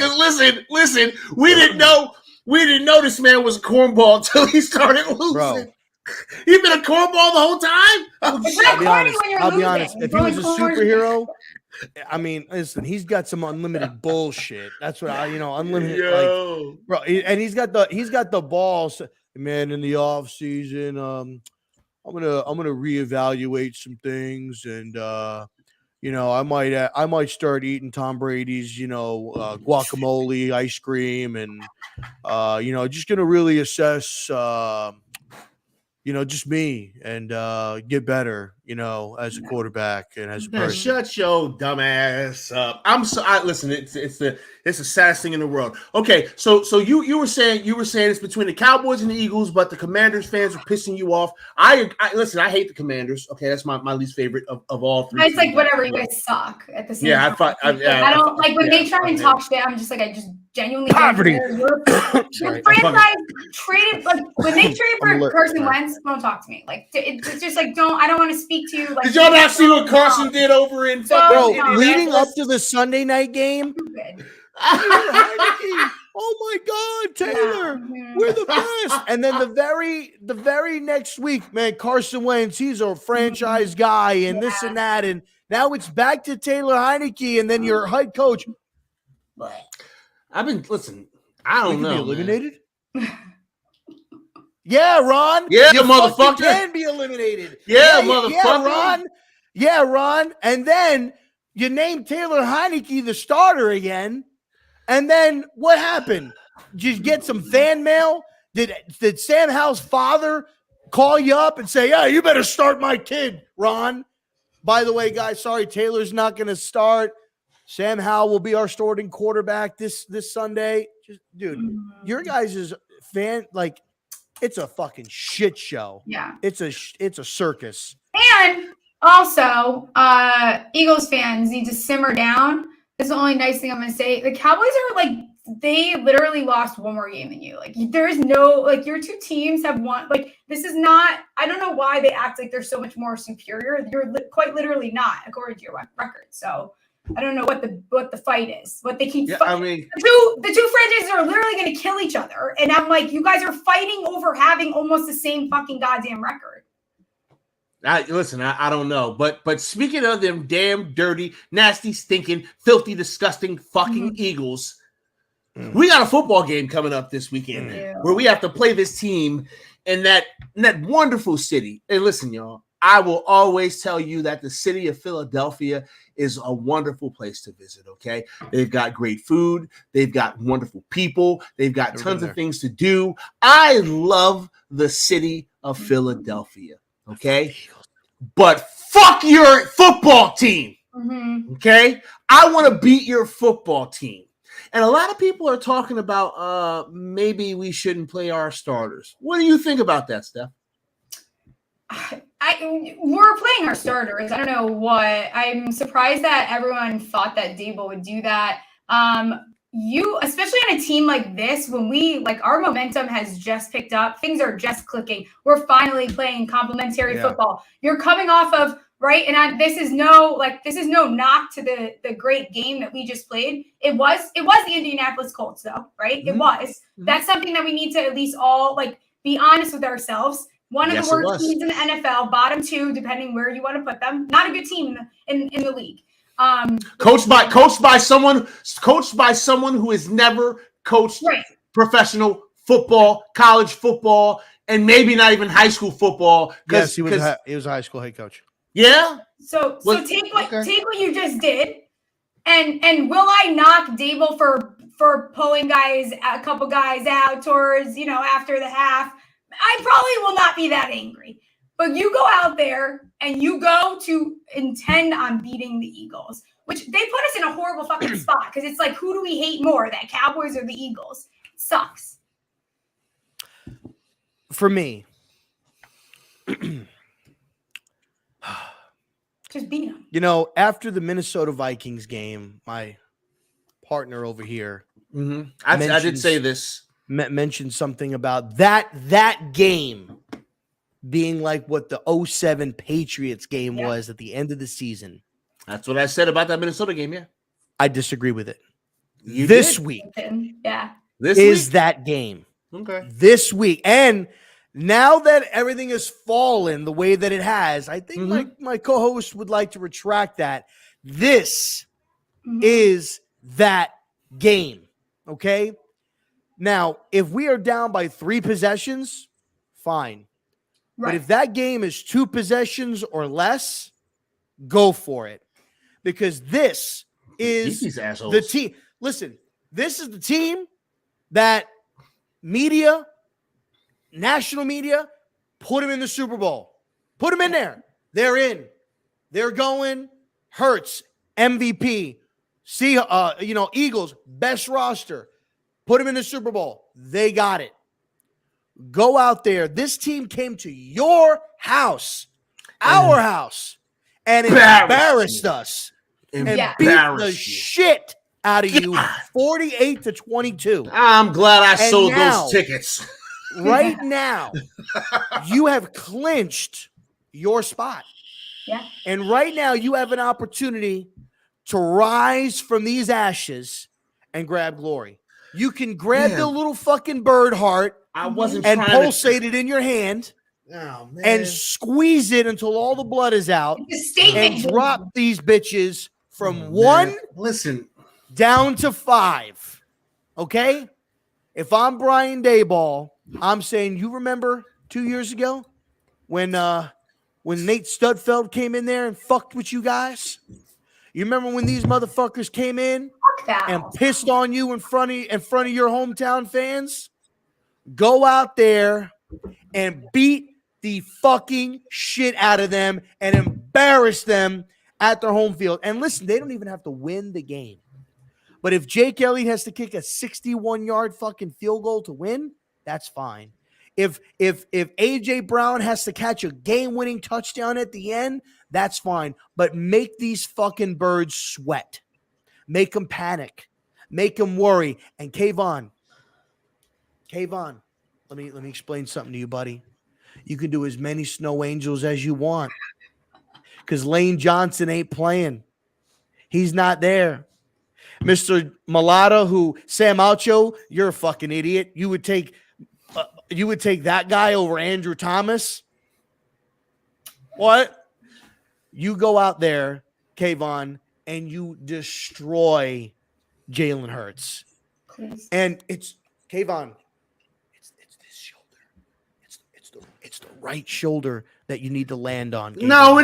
Speaker 3: we didn't know this man was a cornball until he started losing.
Speaker 2: Bro.
Speaker 3: He's been a cornball the whole time.
Speaker 2: I'll be honest. If he was a superhero, I mean, listen, he's got some unlimited bullshit. That's what unlimited. Like, bro, and he's got the balls, man. In the off season, I'm gonna reevaluate some things, and I might start eating Tom Brady's, guacamole, ice cream, and just gonna really assess. Just me and get better, as a quarterback and as a person.
Speaker 3: Shut your dumb ass up. Listen, it's the saddest thing in the world. Okay, so you were saying it's between the Cowboys and the Eagles, but the Commanders fans are pissing you off. I listen, I hate the Commanders. Okay, that's my least favorite of all three.
Speaker 4: It's like whatever, you guys suck at the same time. I don't like when they try and talk shit. I'm just like, I just genuinely
Speaker 2: poverty.
Speaker 4: Your franchise traded when they traded for Carson Wentz. Don't talk to me. Like it's just like I don't want to speak to you. Like,
Speaker 3: did y'all not see what Carson did over in
Speaker 2: leading up to the Sunday night game? Oh my God, Taylor, we're the best. And then the very next week, man, Carson Wentz, he's a franchise guy and this and that. And now it's back to Taylor Heineke and then your head coach.
Speaker 3: I don't know.
Speaker 2: Be eliminated? Yeah, Ron.
Speaker 3: Yeah, motherfucker.
Speaker 2: Can be eliminated.
Speaker 3: Yeah, motherfucker.
Speaker 2: Ron. Yeah, Ron. And then you named Taylor Heineke the starter again. And then what happened? Did you get some fan mail? Did Sam Howell's father call you up and say, "Yeah, you better start my kid, Ron"? By the way, guys, sorry, Taylor's not going to start. Sam Howell will be our starting quarterback this Sunday. Dude, your guys' fan, like, it's a fucking shit show.
Speaker 4: Yeah.
Speaker 2: It's a circus.
Speaker 4: And also, Eagles fans need to simmer down. That's the only nice thing I'm going to say. The Cowboys are like, they literally lost one more game than you. Like, there is no, like, your two teams have won. Like, this is not, I don't know why they act like they're so much more superior. You're quite literally not, according to your record. So, I don't know what the fight is. What they keep fighting. I mean, the two franchises are literally going to kill each other. And I'm like, you guys are fighting over having almost the same fucking goddamn record.
Speaker 3: I don't know. But speaking of them damn dirty, nasty, stinking, filthy, disgusting fucking Eagles, we got a football game coming up this weekend where we have to play this team in that wonderful city. And listen, y'all, I will always tell you that the city of Philadelphia is a wonderful place to visit, okay? They've got great food. They've got wonderful people. They've got tons of things to do. I love the city of Philadelphia, okay? But fuck your football team, okay? I want to beat your football team. And a lot of people are talking about maybe we shouldn't play our starters. What do you think about that, Steph?
Speaker 4: We're playing our starters. I don't know what. I'm surprised that everyone thought that Dable would do that. Especially on a team like this, when our momentum has just picked up, things are just clicking. We're finally playing complementary football. You're coming off of right, and this is no knock to the great game that we just played. It was the Indianapolis Colts, though, right? It was. That's something that we need to at least all be honest with ourselves. One of the worst teams in the NFL, bottom two, depending where you want to put them. Not a good team in the league.
Speaker 3: Coached by someone who has never coached professional football, college football, and maybe not even high school football.
Speaker 2: Yes, he was a high school head coach.
Speaker 3: Yeah.
Speaker 4: So take what you just did, and will I knock Dable for pulling a couple guys out towards after the half? I probably will not be that angry. But you go out there and you go to intend on beating the Eagles, which they put us in a horrible fucking spot because it's like, who do we hate more, the Cowboys or the Eagles? It sucks.
Speaker 2: For me,
Speaker 4: just beat them.
Speaker 2: After the Minnesota Vikings game, my partner over here
Speaker 3: I did say this.
Speaker 2: mentioned something about that game being like what the 07 Patriots game was at the end of the season.
Speaker 3: That's what I said about that Minnesota game. Yeah,
Speaker 2: I disagree with it.
Speaker 3: You
Speaker 2: this
Speaker 3: did.
Speaker 2: week,
Speaker 3: this
Speaker 2: is
Speaker 3: week?
Speaker 2: that game.
Speaker 3: Okay.
Speaker 2: This week, and now that everything has fallen the way that it has, I think my co-host would like to retract that. This is that game. Okay. Now, if we are down by 3 possessions, fine. Right. But if that game is 2 possessions or less, go for it. Because this is the team. Listen, this is the team that media, national media, put them in the Super Bowl. Put them in there. They're in. They're going. Hurts, MVP. Eagles, best roster. Put them in the Super Bowl. They got it. Go out there. This team came to your house, our house, and embarrassed us. And beat the shit out of you 48-22.
Speaker 3: I'm glad I sold those tickets.
Speaker 2: Right now, you have clinched your spot.
Speaker 4: Yeah.
Speaker 2: And right now, you have an opportunity to rise from these ashes and grab glory. You can grab the little fucking bird heart and pulsate it in your hand and squeeze it until all the blood is out and drop these bitches from 1 down to 5. Okay? If I'm Brian Daboll, I'm saying, you remember 2 years ago when Nate Studfeld came in there and fucked with you guys? You remember when these motherfuckers came in and pissed on you in front of your hometown fans? Go out there and beat the fucking shit out of them and embarrass them at their home field. And listen, they don't even have to win the game. But if Jake Elliott has to kick a 61-yard fucking field goal to win, that's fine. If AJ Brown has to catch a game-winning touchdown at the end, that's fine. But make these fucking birds sweat. Make them panic. Make them worry. And Kayvon, let me explain something to you, buddy. You can do as many snow angels as you want because Lane Johnson ain't playing. He's not there. Mr. Malata, Sam Alcho, you're a fucking idiot. You would take that guy over Andrew Thomas. What? You go out there, Kayvon, and you destroy Jalen Hurts.
Speaker 4: Please.
Speaker 2: And it's Kayvon. It's this shoulder. It's the right shoulder that you need to land on. Kayvon.
Speaker 3: No,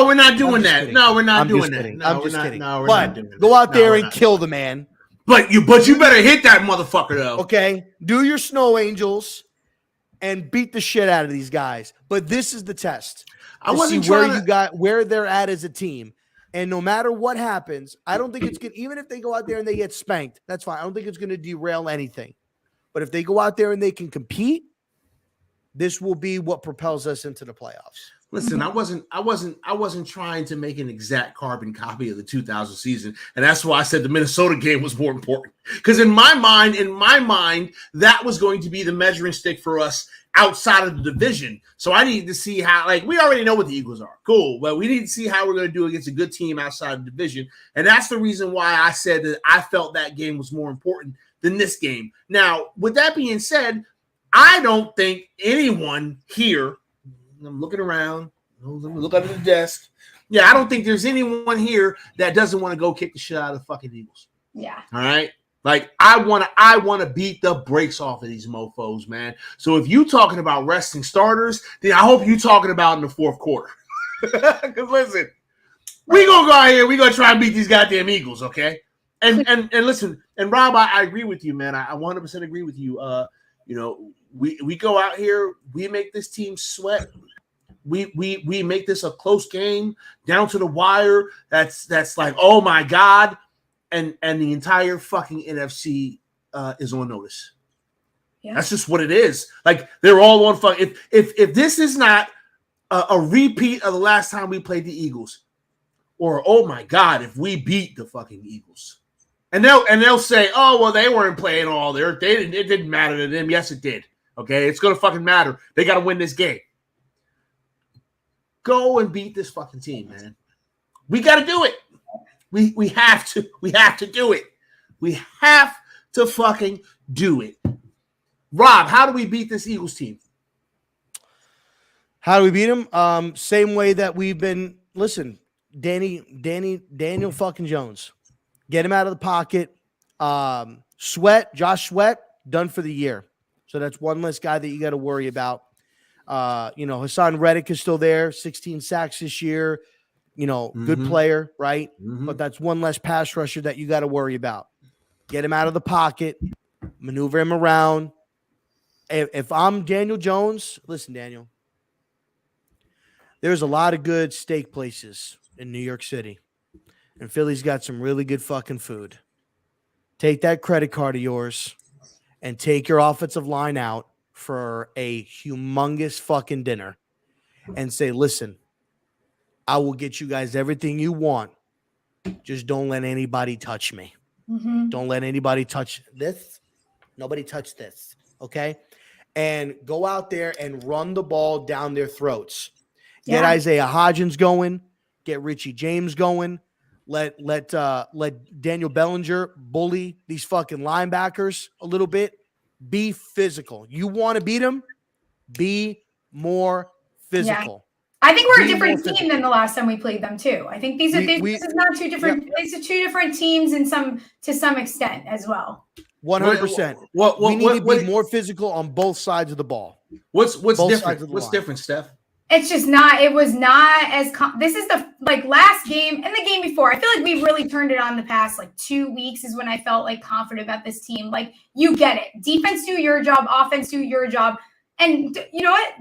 Speaker 3: we're not doing that.
Speaker 2: Kidding.
Speaker 3: No, we're not doing that.
Speaker 2: I'm just kidding.
Speaker 3: No, we're not doing that.
Speaker 2: Go out there and kill the man.
Speaker 3: But you better hit that motherfucker though.
Speaker 2: Okay, do your snow angels and beat the shit out of these guys. But this is the test. I wasn't see where they're at as a team. And no matter what happens, I don't think it's good. Even if they go out there and they get spanked, that's fine. I don't think it's going to derail anything. But if they go out there and they can compete, this will be what propels us into the playoffs.
Speaker 3: Listen, I wasn't trying to make an exact carbon copy of the 2000 season, and that's why I said the Minnesota game was more important. Because in my mind, that was going to be the measuring stick for us outside of the division. So I needed to see how, we already know what the Eagles are. Cool. But we need to see how we're going to do against a good team outside the division. And that's the reason why I said that I felt that game was more important than this game. Now, with that being said, I don't think anyone here, I'm looking around, look under the desk. Yeah, I don't think there's anyone here that doesn't want to go kick the shit out of the fucking Eagles.
Speaker 4: Yeah.
Speaker 3: All right. I want to beat the brakes off of these mofos, man. So if you talking about resting starters, then I hope you talking about in the fourth quarter. Because listen, we gonna go out here, we gonna try and beat these goddamn Eagles, okay? And listen, and Rob, I agree with you, man. I 100% agree with you. We go out here, we make this team sweat. We make this a close game down to the wire. That's like, oh my God. And the entire fucking NFC is on notice. Yeah. That's just what it is. They're all on fucking. If this is not a repeat of the last time we played the Eagles, or oh my God, if we beat the fucking Eagles, And they'll say, oh, well, they weren't playing all there. It didn't matter to them. Yes, it did. Okay, it's gonna fucking matter. They gotta win this game. Go and beat this fucking team, man. We gotta do it. We have to. We have to do it. We have to fucking do it. Rob, how do we beat this Eagles team?
Speaker 2: How do we beat them? Same way that we've been. Listen, Daniel fucking Jones. Get him out of the pocket. Josh Sweat, done for the year. So that's one less guy that you got to worry about. Hassan Reddick is still there, 16 sacks this year. Good player, right? Mm-hmm. But that's one less pass rusher that you got to worry about. Get him out of the pocket, maneuver him around. If I'm Daniel Jones, listen, Daniel, there's a lot of good steak places in New York City. And Philly's got some really good fucking food. Take that credit card of yours and take your offensive line out for a humongous fucking dinner and say, listen, I will get you guys everything you want. Just don't let anybody touch me. Mm-hmm. Don't let anybody touch this. Nobody touch this. Okay? And go out there and run the ball down their throats. Get Isaiah Hodgins going. Get Richie James going. Let Daniel Bellinger bully these fucking linebackers a little bit. Be physical. You want to beat them? Be more physical.
Speaker 4: Yeah. I think we're a different team than the last time we played them too. I think this is not two different. Yeah. These are two different teams to some extent as well.
Speaker 2: 100%. We need to be more physical on both sides of the ball.
Speaker 3: What's different? What's different, Steph?
Speaker 4: It's just not. It was not as. This is the last game and the game before. I feel like we really turned it on the past 2 weeks is when I felt confident about this team. You get it. Defense do your job. Offense do your job. And you know what?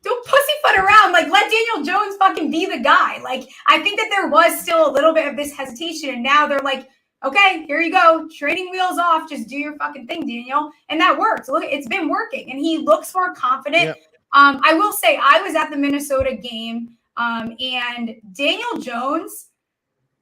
Speaker 4: Don't pussyfoot around. Let Daniel Jones fucking be the guy. I think that there was still a little bit of this hesitation, and now they're okay, here you go. Training wheels off. Just do your fucking thing, Daniel. And that works. Look, it's been working, and he looks more confident. Yep. I will say I was at the Minnesota game, and Daniel Jones,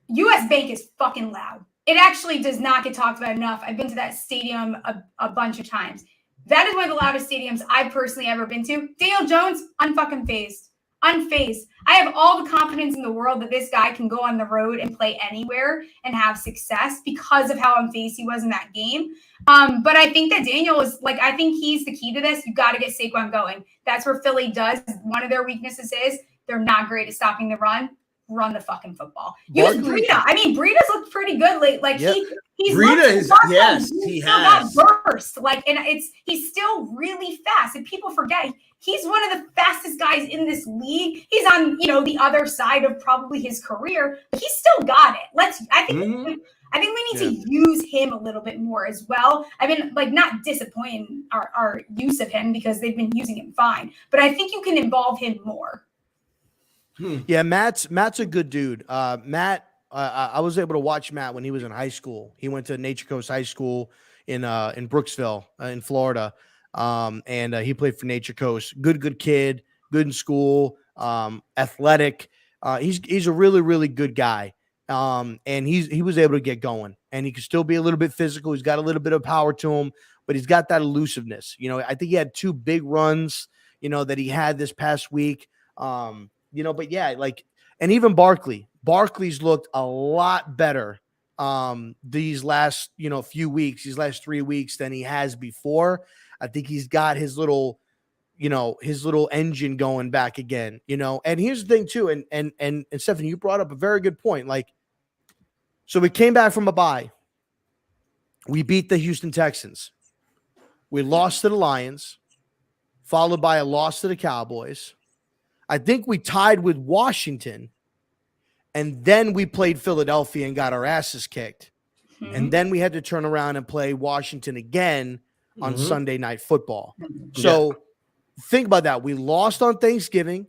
Speaker 4: US Bank is fucking loud. It actually does not get talked about enough. I've been to that stadium a bunch of times. That is one of the loudest stadiums I've personally ever been to. Daniel Jones, unfucking phased. Unfazed. I have all the confidence in the world that this guy can go on the road and play anywhere and have success because of how unfazed he was in that game. But I think that Daniel is I think he's the key to this. You got to get Saquon going. That's where Philly does. One of their weaknesses is they're not great at stopping the run. Run the fucking football. Use Breida. I mean, Breida's looked pretty good late. He's
Speaker 3: Breida is he has
Speaker 4: burst. And he's still really fast. And people forget he's one of the fastest guys in this league. He's on the other side of probably his career, but he's still got it. I think we need to use him a little bit more as well. I mean, not disappointing our use of him because they've been using him fine, but I think you can involve him more.
Speaker 2: Yeah, Matt's a good dude. Matt, I was able to watch Matt when he was in high school. He went to Nature Coast High School in Brooksville, in Florida, and he played for Nature Coast. Good kid, good in school, athletic. He's a really, really good guy, and he was able to get going, and he can still be a little bit physical. He's got a little bit of power to him, but he's got that elusiveness. I think he had 2 big runs, that he had this past week. But yeah, and even Barkley's looked a lot better these last, few weeks, these last 3 weeks than he has before. I think he's got his little engine going back again, and here's the thing too. And Stephanie, you brought up a very good point. So we came back from a bye. We beat the Houston Texans. We lost to the Lions, followed by a loss to the Cowboys. I think we tied with Washington, and then we played Philadelphia and got our asses kicked. Mm-hmm. And then we had to turn around and play Washington again on Sunday Night Football. So think about that. We lost on Thanksgiving.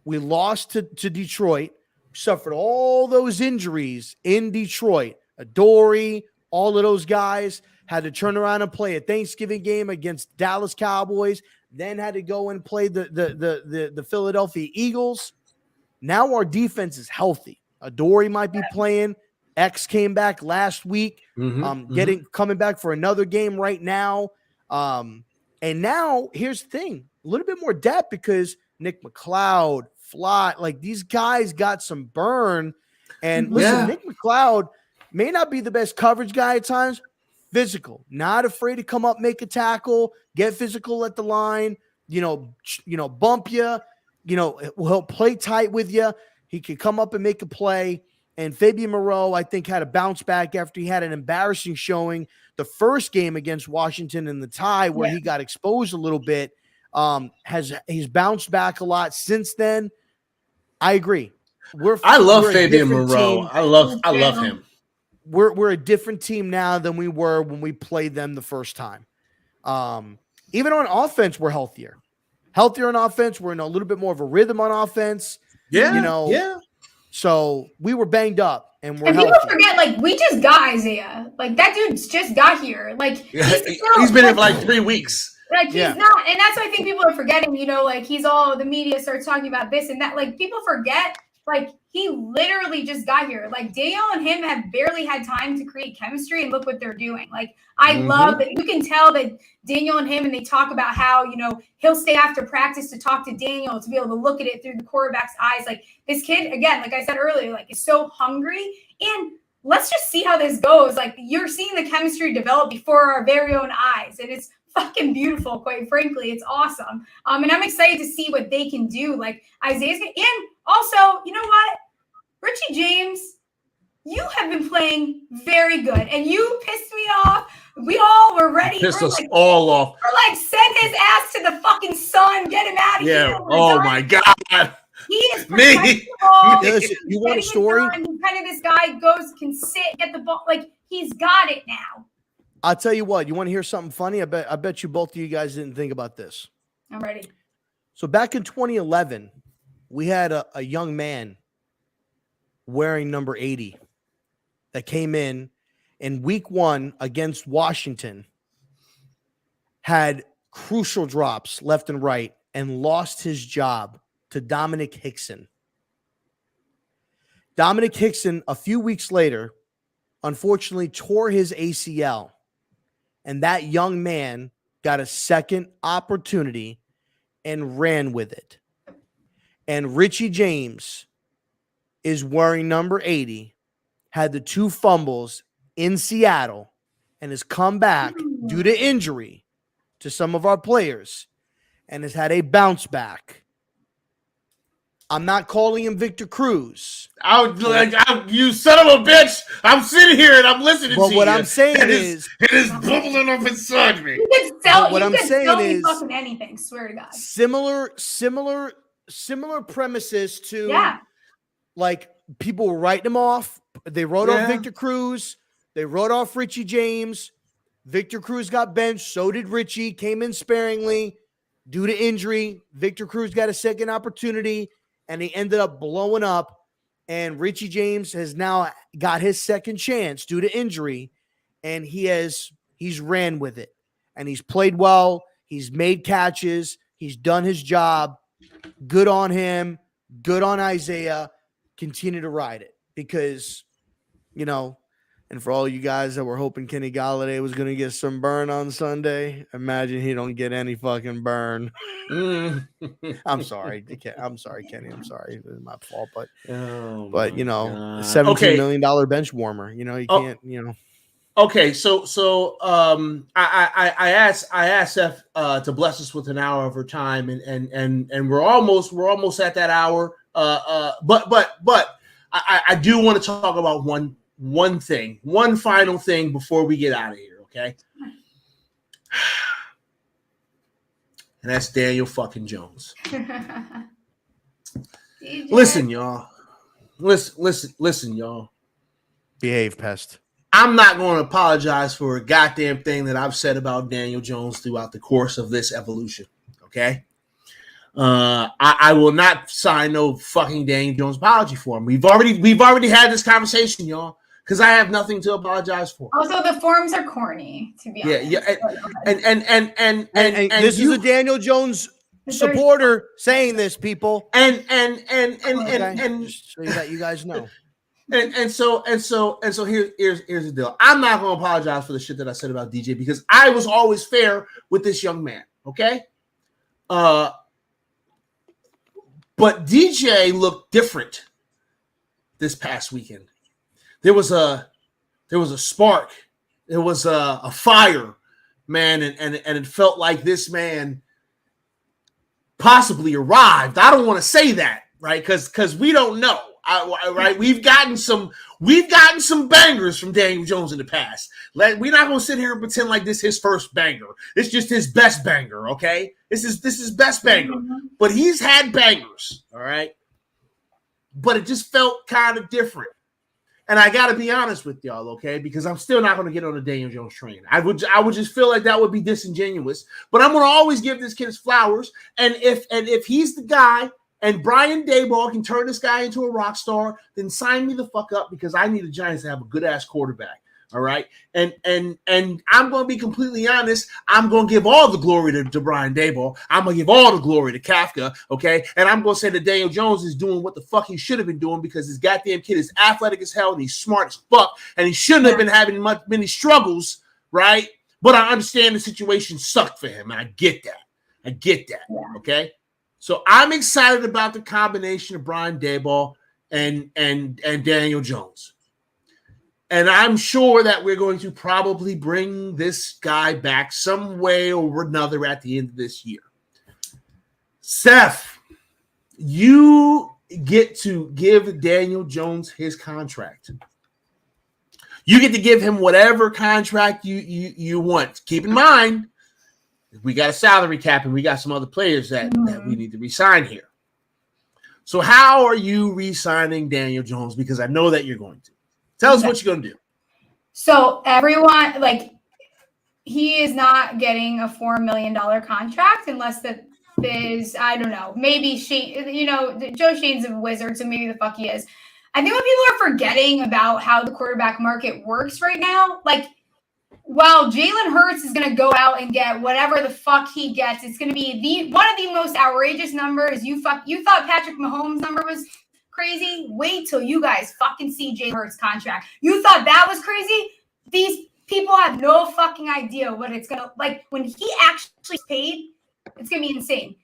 Speaker 2: We lost to Detroit. We suffered all those injuries in Detroit. Adoree, all of those guys had to turn around and play a Thanksgiving game against Dallas Cowboys. Then had to go and play the Philadelphia Eagles. Now our defense is healthy. Adoree might be playing. X came back last week. Coming back for another game right now. And now here's the thing, a little bit more depth because Nick McLeod, Fly, like these guys got some burn. And listen, Nick McLeod may not be the best coverage guy at times. Physical, not afraid to come up, make a tackle, get physical at the line, bump you, he'll play tight with you. He can come up and make a play. And Fabian Moreau, I think, had a bounce back after he had an embarrassing showing the first game against Washington in the tie where he got exposed a little bit. He's bounced back a lot since then. I agree.
Speaker 3: I love Fabian Moreau. I love him.
Speaker 2: We're a different team now than we were when we played them the first time. Even on offense, we're healthier on offense. We're in a little bit more of a rhythm on offense. So we were banged up, and we're. And people
Speaker 4: forget, like we just got Isaiah. Like that dude's just got here. Like
Speaker 3: he's been here for like 3 weeks.
Speaker 4: Like he's not, and that's what I think people are forgetting. Like he's all the media starts talking about this and that. Like people forget. Like he literally just got here. Like Daniel and him have barely had time to create chemistry, and look what they're doing. Like I love that you can tell that Daniel and him, and they talk about how he'll stay after practice to talk to Daniel to be able to look at it through the quarterback's eyes. Like this kid, again, like I said earlier, like is so hungry. And let's just see how this goes. Like you're seeing the chemistry develop before our very own eyes, and it's fucking beautiful, quite frankly. It's awesome. And I'm excited to see what they can do. Like Isaiah's gonna, and also, you know what? Richie James, you have been playing very good, and you pissed me off. We all were ready.
Speaker 3: Pissed us all off.
Speaker 4: We're like, send his ass to the fucking sun. Get him out of here.
Speaker 3: Yeah. Oh my God.
Speaker 4: He is professional.
Speaker 2: You want a story?
Speaker 4: Kind of this guy can sit, get the ball. Like he's got it now.
Speaker 2: I'll tell you what. You want to hear something funny? I bet you both of you guys didn't think about this.
Speaker 4: I'm ready.
Speaker 2: So back in 2011, we had a young man wearing number 80 that came in week 1 against Washington, had crucial drops left and right, and lost his job to Dominic Hickson. Dominic Hickson, a few weeks later, unfortunately tore his ACL, and that young man got a second opportunity and ran with it. And Richie James is wearing number 80, had the 2 fumbles in Seattle, and has come back due to injury to some of our players and has had a bounce back. I'm not calling him Victor Cruz.
Speaker 3: You son of a bitch. I'm sitting here and I'm listening to you.
Speaker 2: But what I'm saying is
Speaker 3: it is bubbling up inside me.
Speaker 4: You could sell,
Speaker 2: what I'm saying is
Speaker 4: fucking anything, swear to God.
Speaker 2: Similar premises to like people were writing him off. They wrote off Victor Cruz. They wrote off Richie James. Victor Cruz got benched. So did Richie. Came in sparingly due to injury. Victor Cruz got a second opportunity, and he ended up blowing up. And Richie James has now got his second chance due to injury, and he's ran with it. And he's played well. He's made catches. He's done his job. Good on him. Good on Isaiah. Continue to ride it because, and for all you guys that were hoping Kenny Golladay was going to get some burn on Sunday, imagine he don't get any fucking burn. I'm sorry. I'm sorry, Kenny. I'm sorry. It was my fault. But $17 million bench warmer. You can't,
Speaker 3: Okay, so I asked Seth to bless us with an hour of her time, and we're almost at that hour. But I do want to talk about one final thing before we get out of here, okay? And that's Daniel fucking Jones. Listen, y'all. Listen, y'all.
Speaker 2: Behave, Pest.
Speaker 3: I'm not going to apologize for a goddamn thing that I've said about Daniel Jones throughout the course of this evolution, okay? I will not sign no fucking Daniel Jones apology for him. We've already had this conversation, y'all, because I have nothing to apologize for.
Speaker 4: Also, the forms are corny, to be honest.
Speaker 3: Yeah, and
Speaker 2: this is a Daniel Jones supporter saying this, people.
Speaker 3: And
Speaker 2: just so that you guys know.
Speaker 3: And so here's the deal. I'm not gonna apologize for the shit that I said about DJ because I was always fair with this young man. Okay. But DJ looked different this past weekend. There was a spark. There was a fire, man, and it felt like this man possibly arrived. I don't want to say that, right? Because we don't know. Right? We've gotten some bangers from Daniel Jones in the past. We're not gonna sit here and pretend like this is his first banger. It's just his best banger, okay? This is best banger. But he's had bangers, all right? But it just felt kind of different. And I got to be honest with y'all, okay? Because I'm still not going to get on the Daniel Jones train. I would just feel like that would be disingenuous. But I'm going to always give this kid his flowers. And if he's the guy and Brian Daboll can turn this guy into a rock star, then sign me the fuck up because I need the Giants to have a good-ass quarterback. All right. And I'm going to be completely honest. I'm going to give all the glory to Brian Daboll. I'm going to give all the glory to Kafka. Okay. And I'm going to say that Daniel Jones is doing what the fuck he should have been doing because his goddamn kid is athletic as hell and he's smart as fuck. And he shouldn't have been having many struggles. Right. But I understand the situation sucked for him. And I get that. Yeah. Okay. So I'm excited about the combination of Brian Daboll and Daniel Jones. And I'm sure that we're going to probably bring this guy back some way or another at the end of this year. Seth, you get to give Daniel Jones his contract. You get to give him whatever contract you want. Keep in mind, we got a salary cap and we got some other players that we need to re-sign here. So how are you re-signing Daniel Jones? Because I know that you're going to. Tell us what you're going to do.
Speaker 4: So everyone, he is not getting a $4 million contract unless the Fizz, I don't know, maybe Shane, Joe Shane's a wizard, so maybe the fuck he is. I think what people are forgetting about how the quarterback market works right now, while Jalen Hurts is going to go out and get whatever the fuck he gets, it's going to be one of the most outrageous numbers. You thought Patrick Mahomes' number was crazy? Wait till you guys fucking see Jalen Hurts' contract. You thought that was crazy? These people have no fucking idea what it's gonna when he actually paid. It's gonna be insane.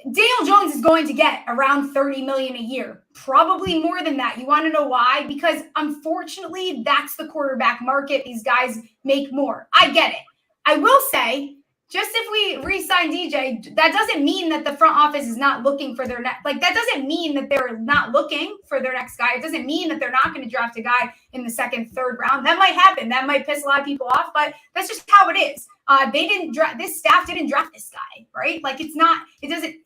Speaker 4: Daniel Jones is going to get around $30 million a year, probably more than that. You want to know why? Because unfortunately, that's the quarterback market. These guys make more. I get it. I will say, just if we re-sign DJ, that doesn't mean that the front office is not looking for their next. That doesn't mean that they're not looking for their next guy. It doesn't mean that they're not going to draft a guy in the second, third round. That might happen. That might piss a lot of people off, but that's just how it is. This staff didn't draft this guy, right?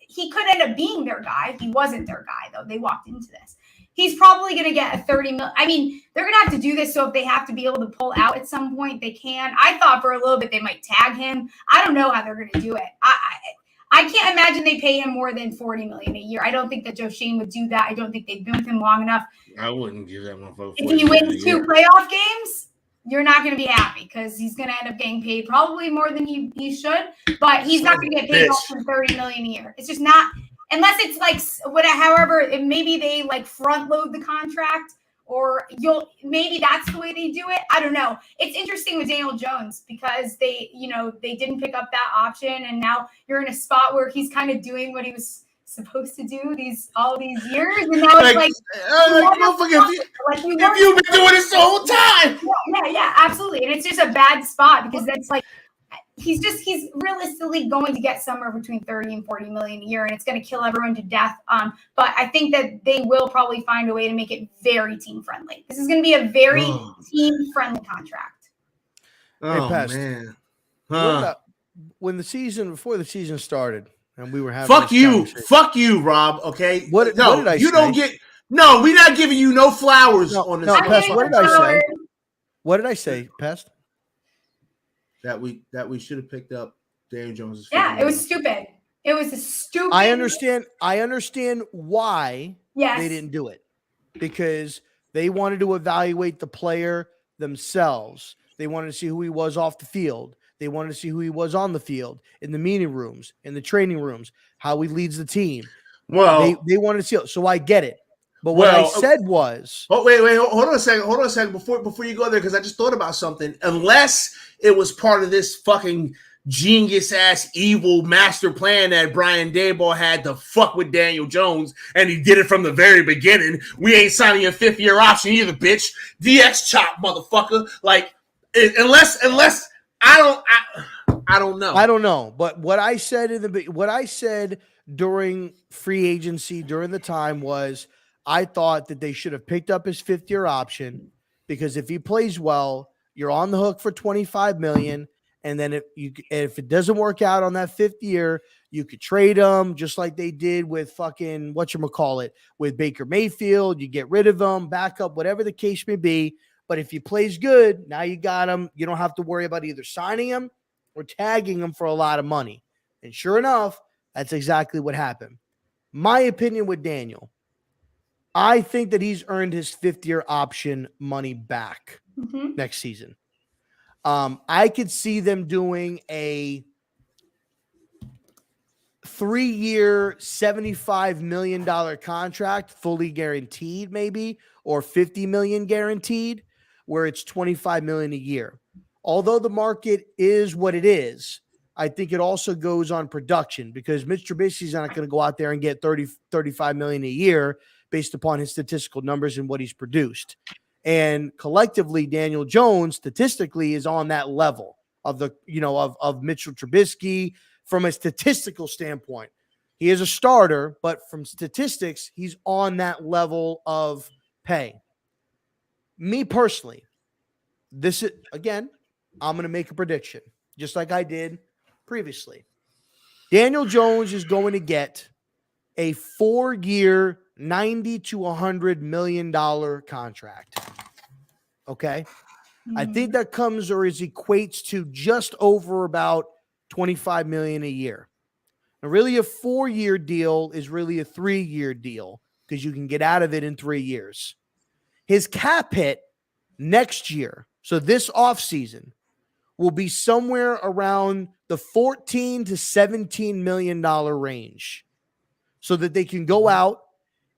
Speaker 4: He could end up being their guy. He wasn't their guy, though. They walked into this. He's probably going to get a $30 million. I mean, they're going to have to do this. So if they have to be able to pull out at some point, they can. I thought for a little bit they might tag him. I don't know how they're going to do it. I can't imagine they pay him more than $40 million a year. I don't think that Joe Shane would do that. I don't think they've been with him long enough.
Speaker 3: I wouldn't give that motherfucker.
Speaker 4: If he wins 2 playoff games, you're not going to be happy because he's going to end up getting paid probably more than he should. But he's not going to get paid less than $30 million a year. It's just not. Unless it's however, maybe they front load the contract or maybe that's the way they do it. I don't know. It's interesting with Daniel Jones because they didn't pick up that option and now you're in a spot where he's kind of doing what he was supposed to do all these years. And now it's
Speaker 3: if you've been doing this the whole time.
Speaker 4: Yeah, absolutely. And it's just a bad spot because that's he's realistically going to get somewhere between 30 and 40 million a year, and it's going to kill everyone to death. But I think that they will probably find a way to make it very team friendly. This is going to be a very team friendly contract.
Speaker 2: Oh,
Speaker 3: Pest. Man.
Speaker 2: Before the season started, and we were having
Speaker 3: fuck you, Rob. Okay.
Speaker 2: What did I say?
Speaker 3: We're not giving you no flowers on this.
Speaker 2: No, Pest, what did I say? What did I say, Pest?
Speaker 3: That we should have picked up Daniel Jones.
Speaker 4: Yeah, it was stupid. It was a stupid.
Speaker 2: I understand why they didn't do it because they wanted to evaluate the player themselves. They wanted to see who he was off the field. They wanted to see who he was on the field, in the meeting rooms, in the training rooms, how he leads the team.
Speaker 3: Well,
Speaker 2: they wanted to see it. So I get it. But what I said was,
Speaker 3: wait, hold on a second before you go there, because I just thought about something. Unless it was part of this fucking genius ass evil master plan that Brian Daboll had to fuck with Daniel Jones, and he did it from the very beginning. We ain't signing a 5th-year option either, bitch. DX chop, motherfucker. Like, unless I don't know.
Speaker 2: I don't know. But what I said during free agency during the time was, I thought that they should have picked up his 5th-year option, because if he plays well, you're on the hook for $25 million. And then if it doesn't work out on that 5th year, you could trade him just like they did with fucking whatchamacallit with Baker Mayfield. You get rid of him, backup, whatever the case may be. But if he plays good, now you got him. You don't have to worry about either signing him or tagging him for a lot of money. And sure enough, that's exactly what happened. My opinion with Daniel, I think that he's earned his 5th-year option money back next season. I could see them doing a 3-year, $75 million contract, fully guaranteed maybe, or $50 million guaranteed, where it's $25 million a year. Although the market is what it is, I think it also goes on production, because Mitch Trubisky's not going to go out there and get $35 million a year based upon his statistical numbers and what he's produced. And collectively, Daniel Jones statistically is on that level of of Mitchell Trubisky from a statistical standpoint. He is a starter, but from statistics, he's on that level of pay. Me personally, this is, again, I'm going to make a prediction, just like I did previously. Daniel Jones is going to get a 4-year, $90 to $100 million contract. Okay. I think that comes or equates to just over about $25 million a year. And really a 4-year deal is really a 3-year deal, because you can get out of it in 3 years. His cap hit next year, so this offseason, will be somewhere around the $14 to $17 million range, so that they can go out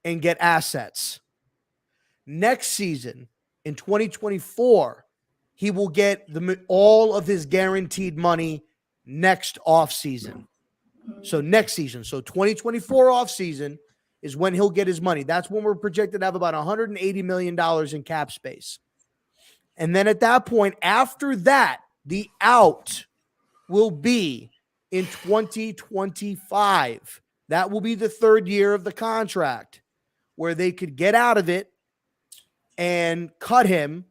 Speaker 2: and get assets. Next season, in 2024, he will get all of his guaranteed money next offseason. So next season, so 2024 offseason is when he'll get his money. That's when we're projected to have about $180 million in cap space. And then at that point, after that, the out will be in 2025. That will be the 3rd year of the contract, where they could get out of it and cut him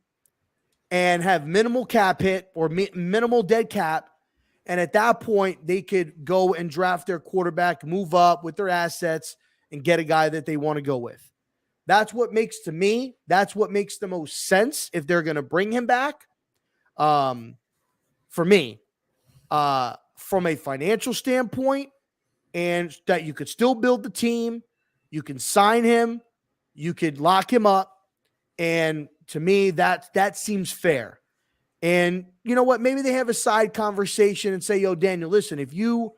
Speaker 2: and have minimal cap hit or minimal dead cap. And at that point, they could go and draft their quarterback, move up with their assets, and get a guy that they want to go with. That's what makes, to me, that's what makes the most sense if they're going to bring him back. For me, from a financial standpoint, and that you could still build the team, you can sign him, you could lock him up. And to me, that seems fair. And you know what? Maybe they have a side conversation and say, yo, Daniel, listen, because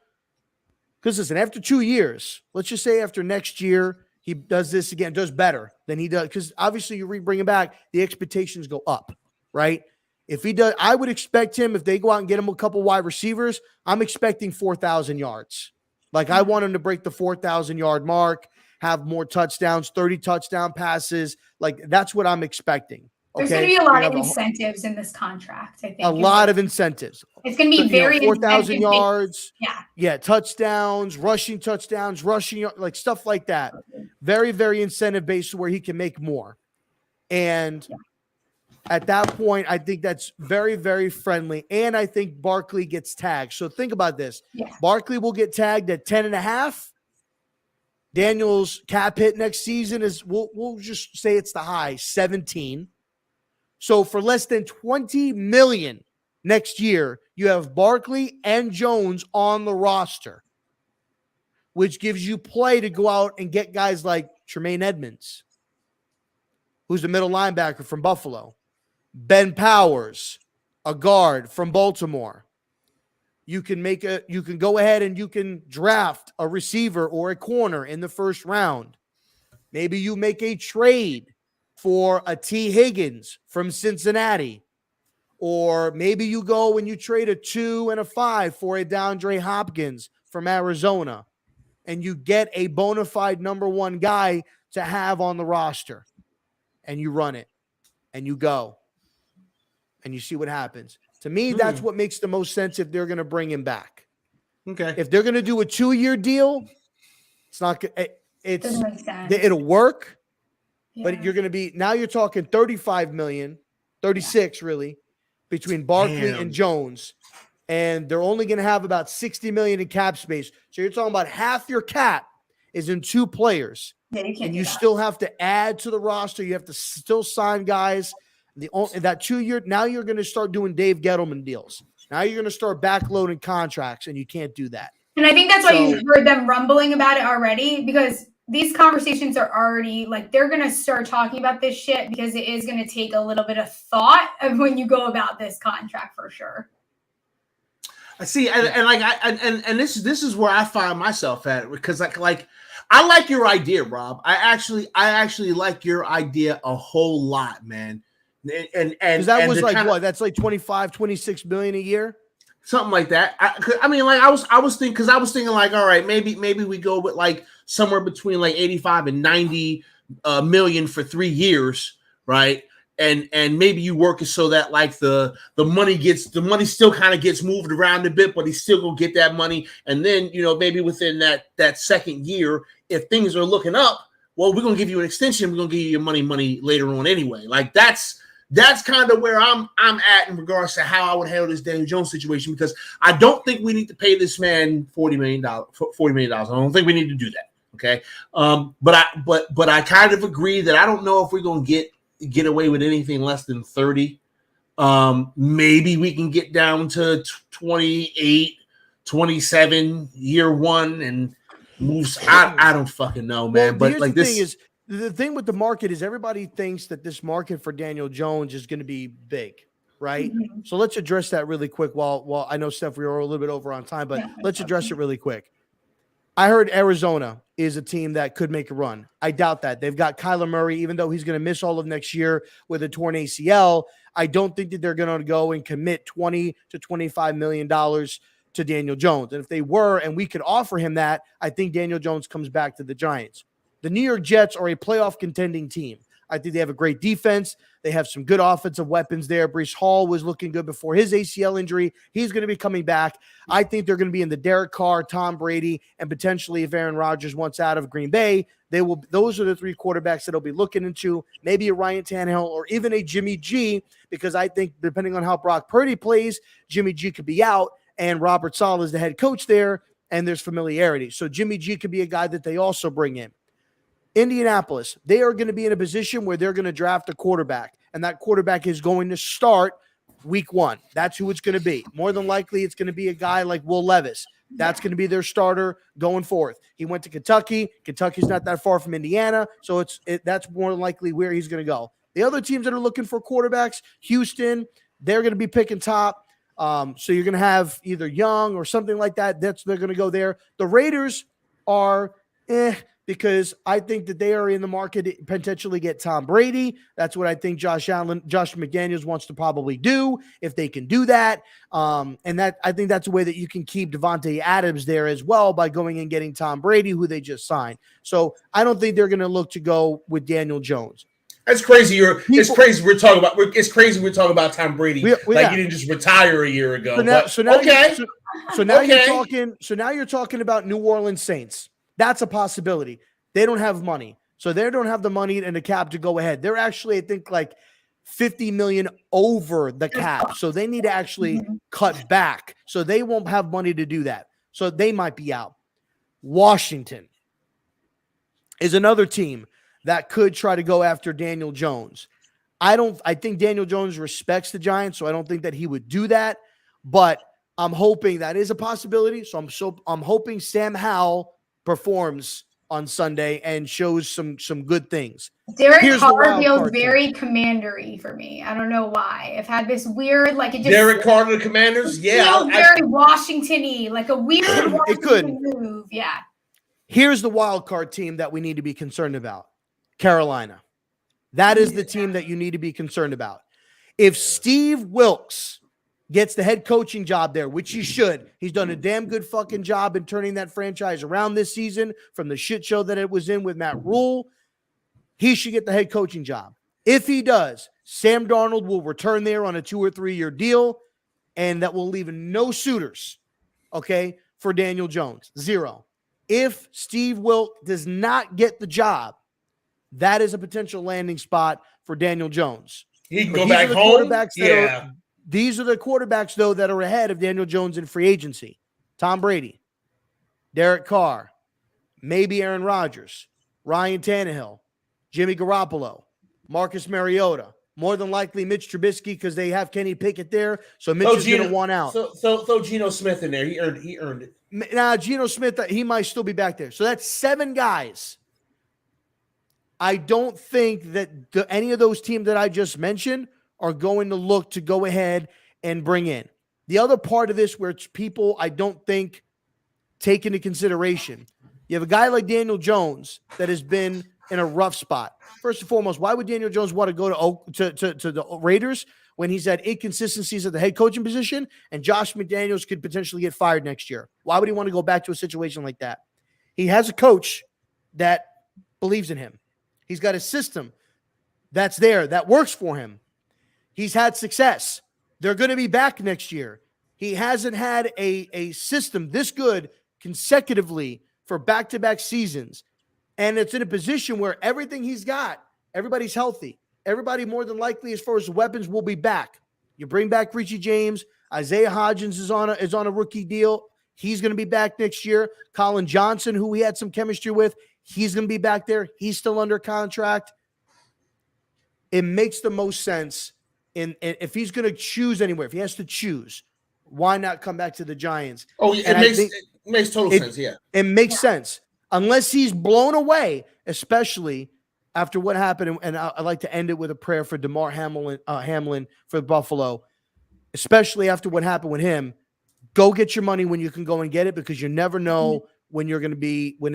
Speaker 2: listen, after 2 years, let's just say after next year, he does this again, does better than he does. Because obviously you bring him back, the expectations go up, right? If he does, I would expect him, if they go out and get him a couple wide receivers, I'm expecting 4,000 yards. Like, I want him to break the 4,000 yard mark, have more touchdowns, 30 touchdown passes. Like, that's what I'm expecting. Okay?
Speaker 4: There's going to be a lot of incentives in this contract, I think.
Speaker 2: A lot of incentives.
Speaker 4: It's going to be very
Speaker 2: 4,000 yards.
Speaker 4: Yeah.
Speaker 2: Yeah. Touchdowns, rushing, like stuff like that. Very, very incentive based where he can make more. And at that point, I think that's very, very friendly. And I think Barkley gets tagged. So think about this.
Speaker 4: Yeah.
Speaker 2: Barkley will get tagged at 10.5. Daniel's cap hit next season is, we'll just say it's the high, 17. So for less than $20 million next year, you have Barkley and Jones on the roster, which gives you play to go out and get guys like Tremaine Edmonds, who's the middle linebacker from Buffalo, Ben Powers, a guard from Baltimore. You can go ahead and you can draft a receiver or a corner in the first round. Maybe you make a trade for a T. Higgins from Cincinnati. Or maybe you go and you trade a 2 and a 5 for a DeAndre Hopkins from Arizona. And you get a bona fide number 1 guy to have on the roster. And you run it. And you go. And you see what happens. To me, that's what makes the most sense if they're going to bring him back.
Speaker 3: Okay.
Speaker 2: If they're going to do a 2-year deal, it's not. It'll work, but you're going to be now. You're talking 35 million, 36 really, between Barkley and Jones, and they're only going to have about 60 million in cap space. So you're talking about half your cap is in 2 players, and you still have to add to the roster. You have to still sign guys. That 2-year, now you're going to start doing Dave Gettleman deals. Now you're going to start backloading contracts, and you can't do that.
Speaker 4: And I think that's why you've heard them rumbling about it already, because these conversations are already like they're going to start talking about this shit because it is going to take a little bit of thought of when you go about this contract for sure.
Speaker 3: I see, and this is where I find myself at, because like I like your idea, Rob. I actually like your idea a whole lot, man. And
Speaker 2: that was like what? That's like 25, 26 million a year,
Speaker 3: something like that. I mean, like I was thinking like, all right, maybe we go with like somewhere between like 85 and 90 million for 3 years, right? And maybe you work it so that like the money still kind of gets moved around a bit, but he's still gonna get that money. And then maybe within that second year, if things are looking up, well, we're gonna give you an extension. We're gonna give you your money later on anyway. Like that's kind of where I'm at in regards to how I would handle this Daniel Jones situation, because I don't think we need to pay this man $40 million. I don't think we need to do that. Okay. But I kind of agree that I don't know if we're going to get away with anything less than 30. Maybe we can get down to 28, 27 year 1 and moves. I don't fucking know, man.
Speaker 2: Well,
Speaker 3: but like this.
Speaker 2: The thing with the market is everybody thinks that this market for Daniel Jones is going to be big, right? Mm-hmm. So let's address that really quick. While I know, Steph, we were a little bit over on time, but let's address it really quick. I heard Arizona is a team that could make a run. I doubt that. They've got Kyler Murray, even though he's going to miss all of next year with a torn ACL. I don't think that they're going to go and commit $20 to $25 million to Daniel Jones. And if they were, and we could offer him that, I think Daniel Jones comes back to the Giants. The New York Jets are a playoff contending team. I think they have a great defense. They have some good offensive weapons there. Breece Hall was looking good before his ACL injury. He's going to be coming back. I think they're going to be in the Derek Carr, Tom Brady, and potentially if Aaron Rodgers wants out of Green Bay, they will. Those are the 3 quarterbacks that they'll be looking into. Maybe a Ryan Tannehill or even a Jimmy G, because I think depending on how Brock Purdy plays, Jimmy G could be out, and Robert Saleh is the head coach there, and there's familiarity. So Jimmy G could be a guy that they also bring in. Indianapolis, they are going to be in a position where they're going to draft a quarterback, and that quarterback is going to start week 1. That's who it's going to be. More than likely, it's going to be a guy like Will Levis. That's going to be their starter going forth. He went to Kentucky. Kentucky's not that far from Indiana, so that's more than likely where he's going to go. The other teams that are looking for quarterbacks, Houston, they're going to be picking top. So you're going to have either Young or something like that. They're going to go there. The Raiders are because I think that they are in the market to potentially get Tom Brady. That's what I think Josh McDaniels wants to probably do, if they can do that. And that I think that's a way that you can keep Devontae Adams there as well by going and getting Tom Brady, who they just signed. So I don't think they're going to look to go with Daniel Jones.
Speaker 3: That's crazy. It's crazy we're talking about Tom Brady. You didn't just retire a year ago.
Speaker 2: So now you're talking about New Orleans Saints. That's a possibility. They don't have money. So they don't have the money and the cap to go ahead. They're actually, I think, like $50 million over the cap. So they need to actually cut back. So they won't have money to do that. So they might be out. Washington is another team that could try to go after Daniel Jones. I think Daniel Jones respects the Giants, so I don't think that he would do that. But I'm hoping that is a possibility. So I'm hoping Sam Howell performs on Sunday and shows some good things.
Speaker 4: Derek Carr feels very commandery for me. I don't know why. I've had this weird, like, it just
Speaker 3: Derek Carr to the Commanders. Yeah,
Speaker 4: feels very Washington-y, like a weird Washington move. Yeah.
Speaker 2: Here's the wild card team that we need to be concerned about. Carolina. That is the team that you need to be concerned about. If Steve Wilkes gets the head coaching job there, which he should, he's done a damn good fucking job in turning that franchise around this season from the shit show that it was in with Matt Rule. He should get the head coaching job. If he does, Sam Darnold will return there on a 2 or 3 year deal, and that will leave no suitors, okay, for Daniel Jones. 0. If Steve Wilkes does not get the job, that is a potential landing spot for Daniel Jones.
Speaker 3: He can go back home.
Speaker 2: These are the quarterbacks, though, that are ahead of Daniel Jones in free agency. Tom Brady, Derek Carr, maybe Aaron Rodgers, Ryan Tannehill, Jimmy Garoppolo, Marcus Mariota. More than likely Mitch Trubisky because they have Kenny Pickett there. So Mitch is going to want out.
Speaker 3: So Geno Smith in there. He earned it.
Speaker 2: Now, Geno Smith, he might still be back there. So that's 7 guys. I don't think that any of those teams that I just mentioned are going to look to go ahead and bring in. The other part of this where it's people I don't think take into consideration, you have a guy like Daniel Jones that has been in a rough spot. First and foremost, why would Daniel Jones want to go to the Raiders when he's had inconsistencies at the head coaching position and Josh McDaniels could potentially get fired next year? Why would he want to go back to a situation like that? He has a coach that believes in him. He's got a system that's there that works for him. He's had success. They're going to be back next year. He hasn't had a system this good consecutively for back-to-back seasons. And it's in a position where everything he's got, everybody's healthy. Everybody more than likely, as far as weapons, will be back. You bring back Richie James. Isaiah Hodgins is on a rookie deal. He's going to be back next year. Colin Johnson, who we had some chemistry with, he's going to be back there. He's still under contract. It makes the most sense. And if he's going to choose anywhere, if he has to choose, why not come back to the Giants?
Speaker 3: Oh, it makes total sense, yeah. It
Speaker 2: makes sense. Unless he's blown away, especially after what happened. And I'd like to end it with a prayer for DeMar Hamlin for Buffalo, especially after what happened with him. Go get your money when you can go and get it, because you never know when you're going to be when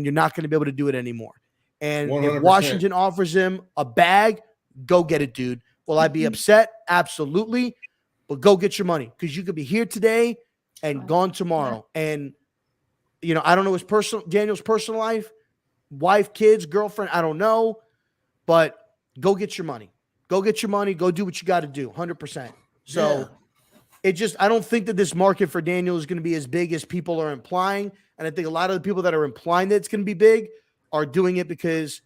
Speaker 2: you're not going to be able to do it anymore. And 100%. If Washington offers him a bag, go get it, dude. Will I be upset? Absolutely. But go get your money, because you could be here today and gone tomorrow. And I don't know Daniel's personal life, wife, kids, girlfriend, I don't know, but go get your money. Go get your money. Go do what you got to do. 100%. So I don't think that this market for Daniel is going to be as big as people are implying. And I think a lot of the people that are implying that it's going to be big are doing it because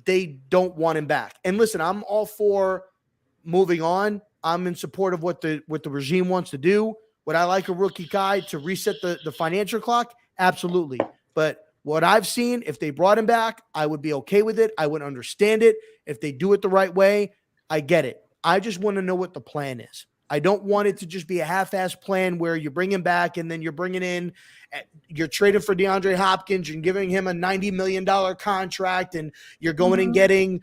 Speaker 2: they don't want him back. And listen, I'm all for moving on. I'm in support of what the regime wants to do. Would I like a rookie guy to reset the financial clock? Absolutely. But what I've seen, if they brought him back, I would be okay with it. I would understand it. If they do it the right way, I get it. I just want to know what the plan is. I don't want it to just be a half-assed plan where you bring him back and then you're bringing in, you're trading for DeAndre Hopkins and giving him a $90 million contract, and you're going and getting,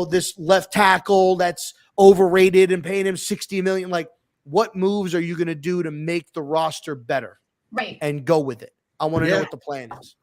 Speaker 2: this left tackle that's overrated and paying him $60 million. Like, what moves are you going to do to make the roster better?
Speaker 4: Right.
Speaker 2: And go with it. I want to know what the plan is.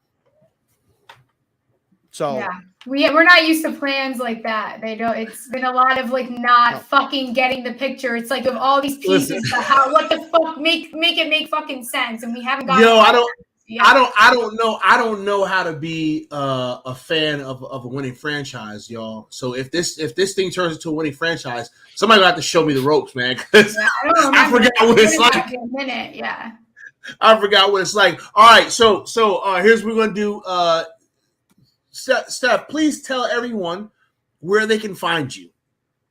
Speaker 2: So
Speaker 4: we're not used to plans like that. They don't. It's been a lot of not fucking getting the picture. It's like of all these pieces, what the fuck make it make fucking sense, and we haven't got.
Speaker 3: I don't know how to be a fan of a winning franchise, y'all. So if this thing turns into a winning franchise, somebody will have to show me the ropes, man. Because I forgot what it's like.
Speaker 4: A minute, yeah.
Speaker 3: I forgot what it's like. All right, so here's what we're gonna do. Steph, please tell everyone where they can find you.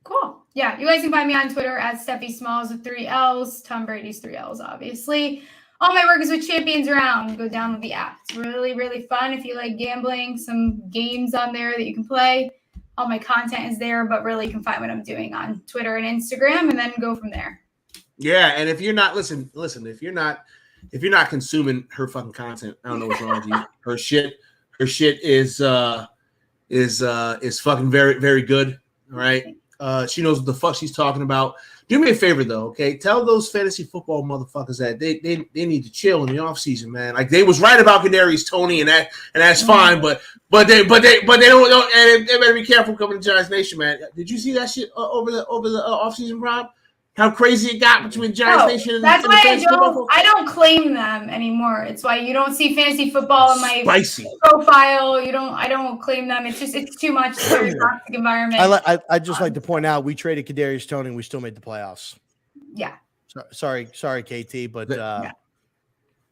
Speaker 4: Cool. Yeah, you guys can find me on Twitter at Steffi Smalls with 3 L's. Tom Brady's 3 L's, obviously. All my work is with Champions Round. Go download the app. It's really, really fun. If you like gambling, some games on there that you can play. All my content is there, but really you can find what I'm doing on Twitter and Instagram, and then go from there.
Speaker 3: Yeah, and if you're not listen, if you're not consuming her fucking content, I don't know what's wrong with you. Her shit is fucking very, very good. All right. She knows what the fuck she's talking about. Do me a favor though, okay? Tell those fantasy football motherfuckers that they need to chill in the offseason, man. Like they was right about Kadarius Toney, and that's fine, but they don't and they better be careful coming to Giants Nation, man. Did you see that shit over the offseason, Rob? How crazy it got between Giants Nation and
Speaker 4: that's why
Speaker 3: I
Speaker 4: don't claim them anymore. It's why you don't see fantasy football in my profile. I don't claim them. It's too much. It's a very toxic environment.
Speaker 2: I just like to point out we traded Kadarius Toney and we still made the playoffs.
Speaker 4: Yeah.
Speaker 2: Sorry, KT, but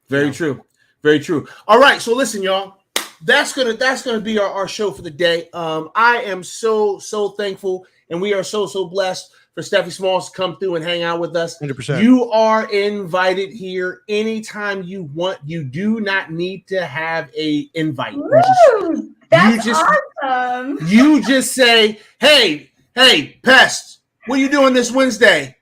Speaker 3: very true. Very true. All right, so listen, y'all. That's gonna be our show for the day. I am so thankful, and we are so blessed for Steffi Smalls to come through and hang out with us.
Speaker 2: 100%.
Speaker 3: You are invited here anytime you want. You do not need to have a invite.
Speaker 4: That's awesome.
Speaker 3: You just say, hey, Pest, what are you doing this Wednesday?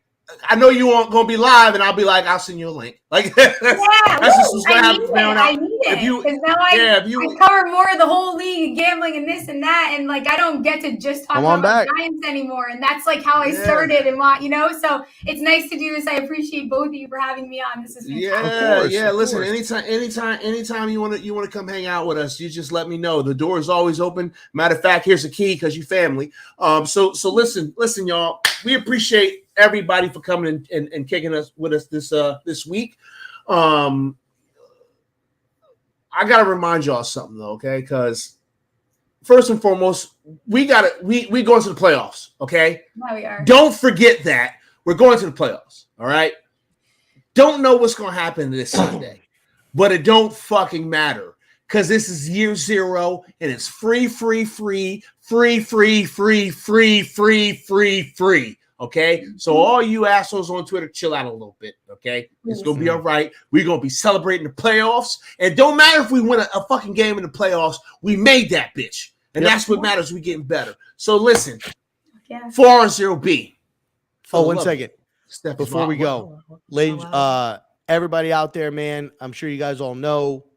Speaker 3: I know you aren't going to be live, and I'll be like, I'll send you a link. Like, that's just what's going to happen.
Speaker 4: I need it. Because now I cover more of the whole league, gambling and this and that, and like I don't get to just talk about the Giants anymore. And that's like how I started and so it's nice to do this. I appreciate both of you for having me on. This is fantastic.
Speaker 3: Listen, anytime you want to come hang out with us, you just let me know. The door is always open. Matter of fact, here's a key because you family. So listen, y'all. We appreciate everybody for coming and kicking us with us this week. I gotta remind y'all something though, okay? Because first and foremost, we going to the playoffs, okay?
Speaker 4: Yeah, we are.
Speaker 3: Don't forget that we're going to the playoffs. All right. Don't know what's gonna happen this Sunday, but it don't fucking matter because this is year 0 and it's free. Okay, so all you assholes on Twitter, chill out a little bit. Okay, it's gonna be all right. We're gonna be celebrating the playoffs, and don't matter if we win a fucking game in the playoffs. We made that bitch, and that's what matters. We getting better. So listen, for RZeroB.
Speaker 2: One second before we go, ladies, everybody out there, man. I'm sure you guys all know.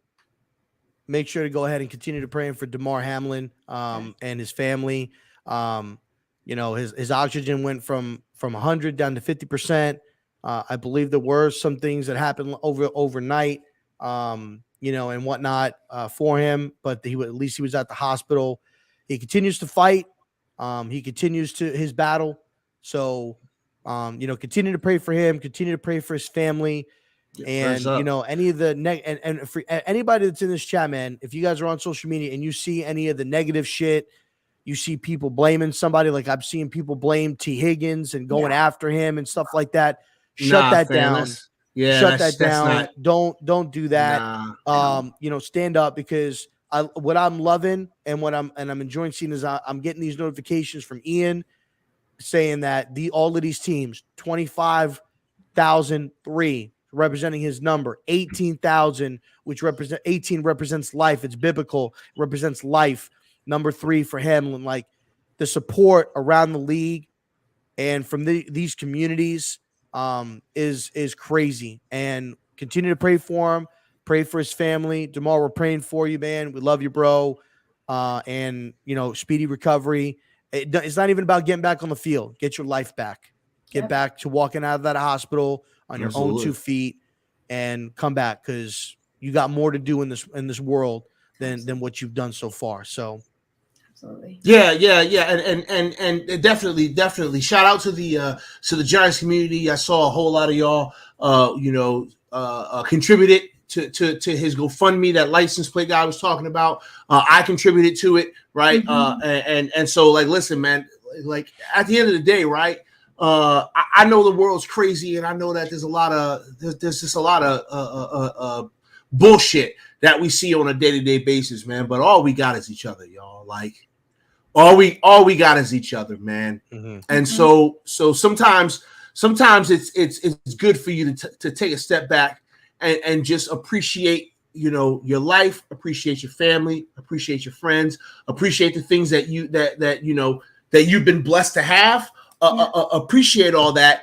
Speaker 2: Make sure to go ahead and continue to pray for Damar Hamlin and his family. His oxygen went from 100 down to 50%. I believe there were some things that happened overnight, and whatnot for him. But at least he was at the hospital. He continues to fight. He continues to his battle. So, continue to pray for him. Continue to pray for his family. And any of the and for anybody that's in this chat, man, if you guys are on social media and you see any of the negative shit. You see people blaming somebody, like I've seen people blame T. Higgins and going after him and stuff like that. Shut that down. Shut that down. Don't do that. Stand up because what I'm loving and what I'm enjoying seeing is I'm getting these notifications from Ian saying that all of these teams, 25,003 representing his number, 18,000, which 18 represents life. It's biblical, represents life. Number 3 for Hamlin, like the support around the league and from these communities is crazy. And continue to pray for him, pray for his family. Damar, we're praying for you, man. We love you, bro. And speedy recovery. It's not even about getting back on the field. Get your life back. Get back to walking out of that hospital on your own 2 feet and come back because you got more to do in this world than what you've done so far. So.
Speaker 4: Absolutely.
Speaker 3: Yeah, and definitely. Shout out to the Giants community. I saw a whole lot of y'all, contributed to his GoFundMe, that license plate guy I was talking about. I contributed to it, right? Mm-hmm. And so, like, listen, man, like at the end of the day, right? I know the world's crazy, and I know that there's just a lot of bullshit that we see on a day-to-day basis, man. But all we got is each other, y'all. Like, all we got is each other, man. Mm-hmm. And so sometimes it's good for you to take a step back and just appreciate, your life, appreciate your family, appreciate your friends, appreciate the things that you've been blessed to have. Appreciate all that.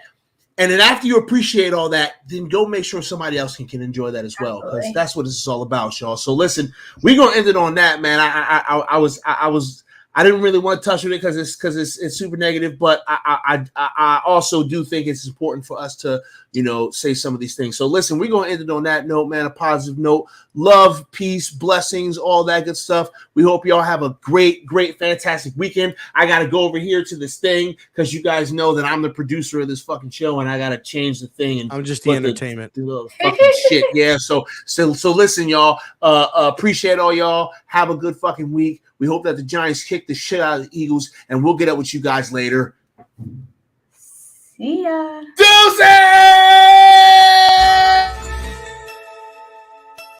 Speaker 3: And then after you appreciate all that, then go make sure somebody else can enjoy that as well, because that's what this is all about, y'all. So listen, we're gonna end it on that, man. I didn't really want to touch on it because it's super negative, but I also do think it's important for us to, say some of these things. So listen, we're going to end it on that note, man, a positive note. Love, peace, blessings, all that good stuff. We hope y'all have a great, fantastic weekend. I got to go over here to this thing because you guys know that I'm the producer of this fucking show and I got to change the thing. And
Speaker 2: I'm just the entertainment.
Speaker 3: The little fucking shit. Yeah. So listen, y'all, appreciate all y'all. Have a good fucking week. We hope that the Giants kick the shit out of the Eagles, and we'll get up with you guys later.
Speaker 4: See ya.
Speaker 3: Deuces!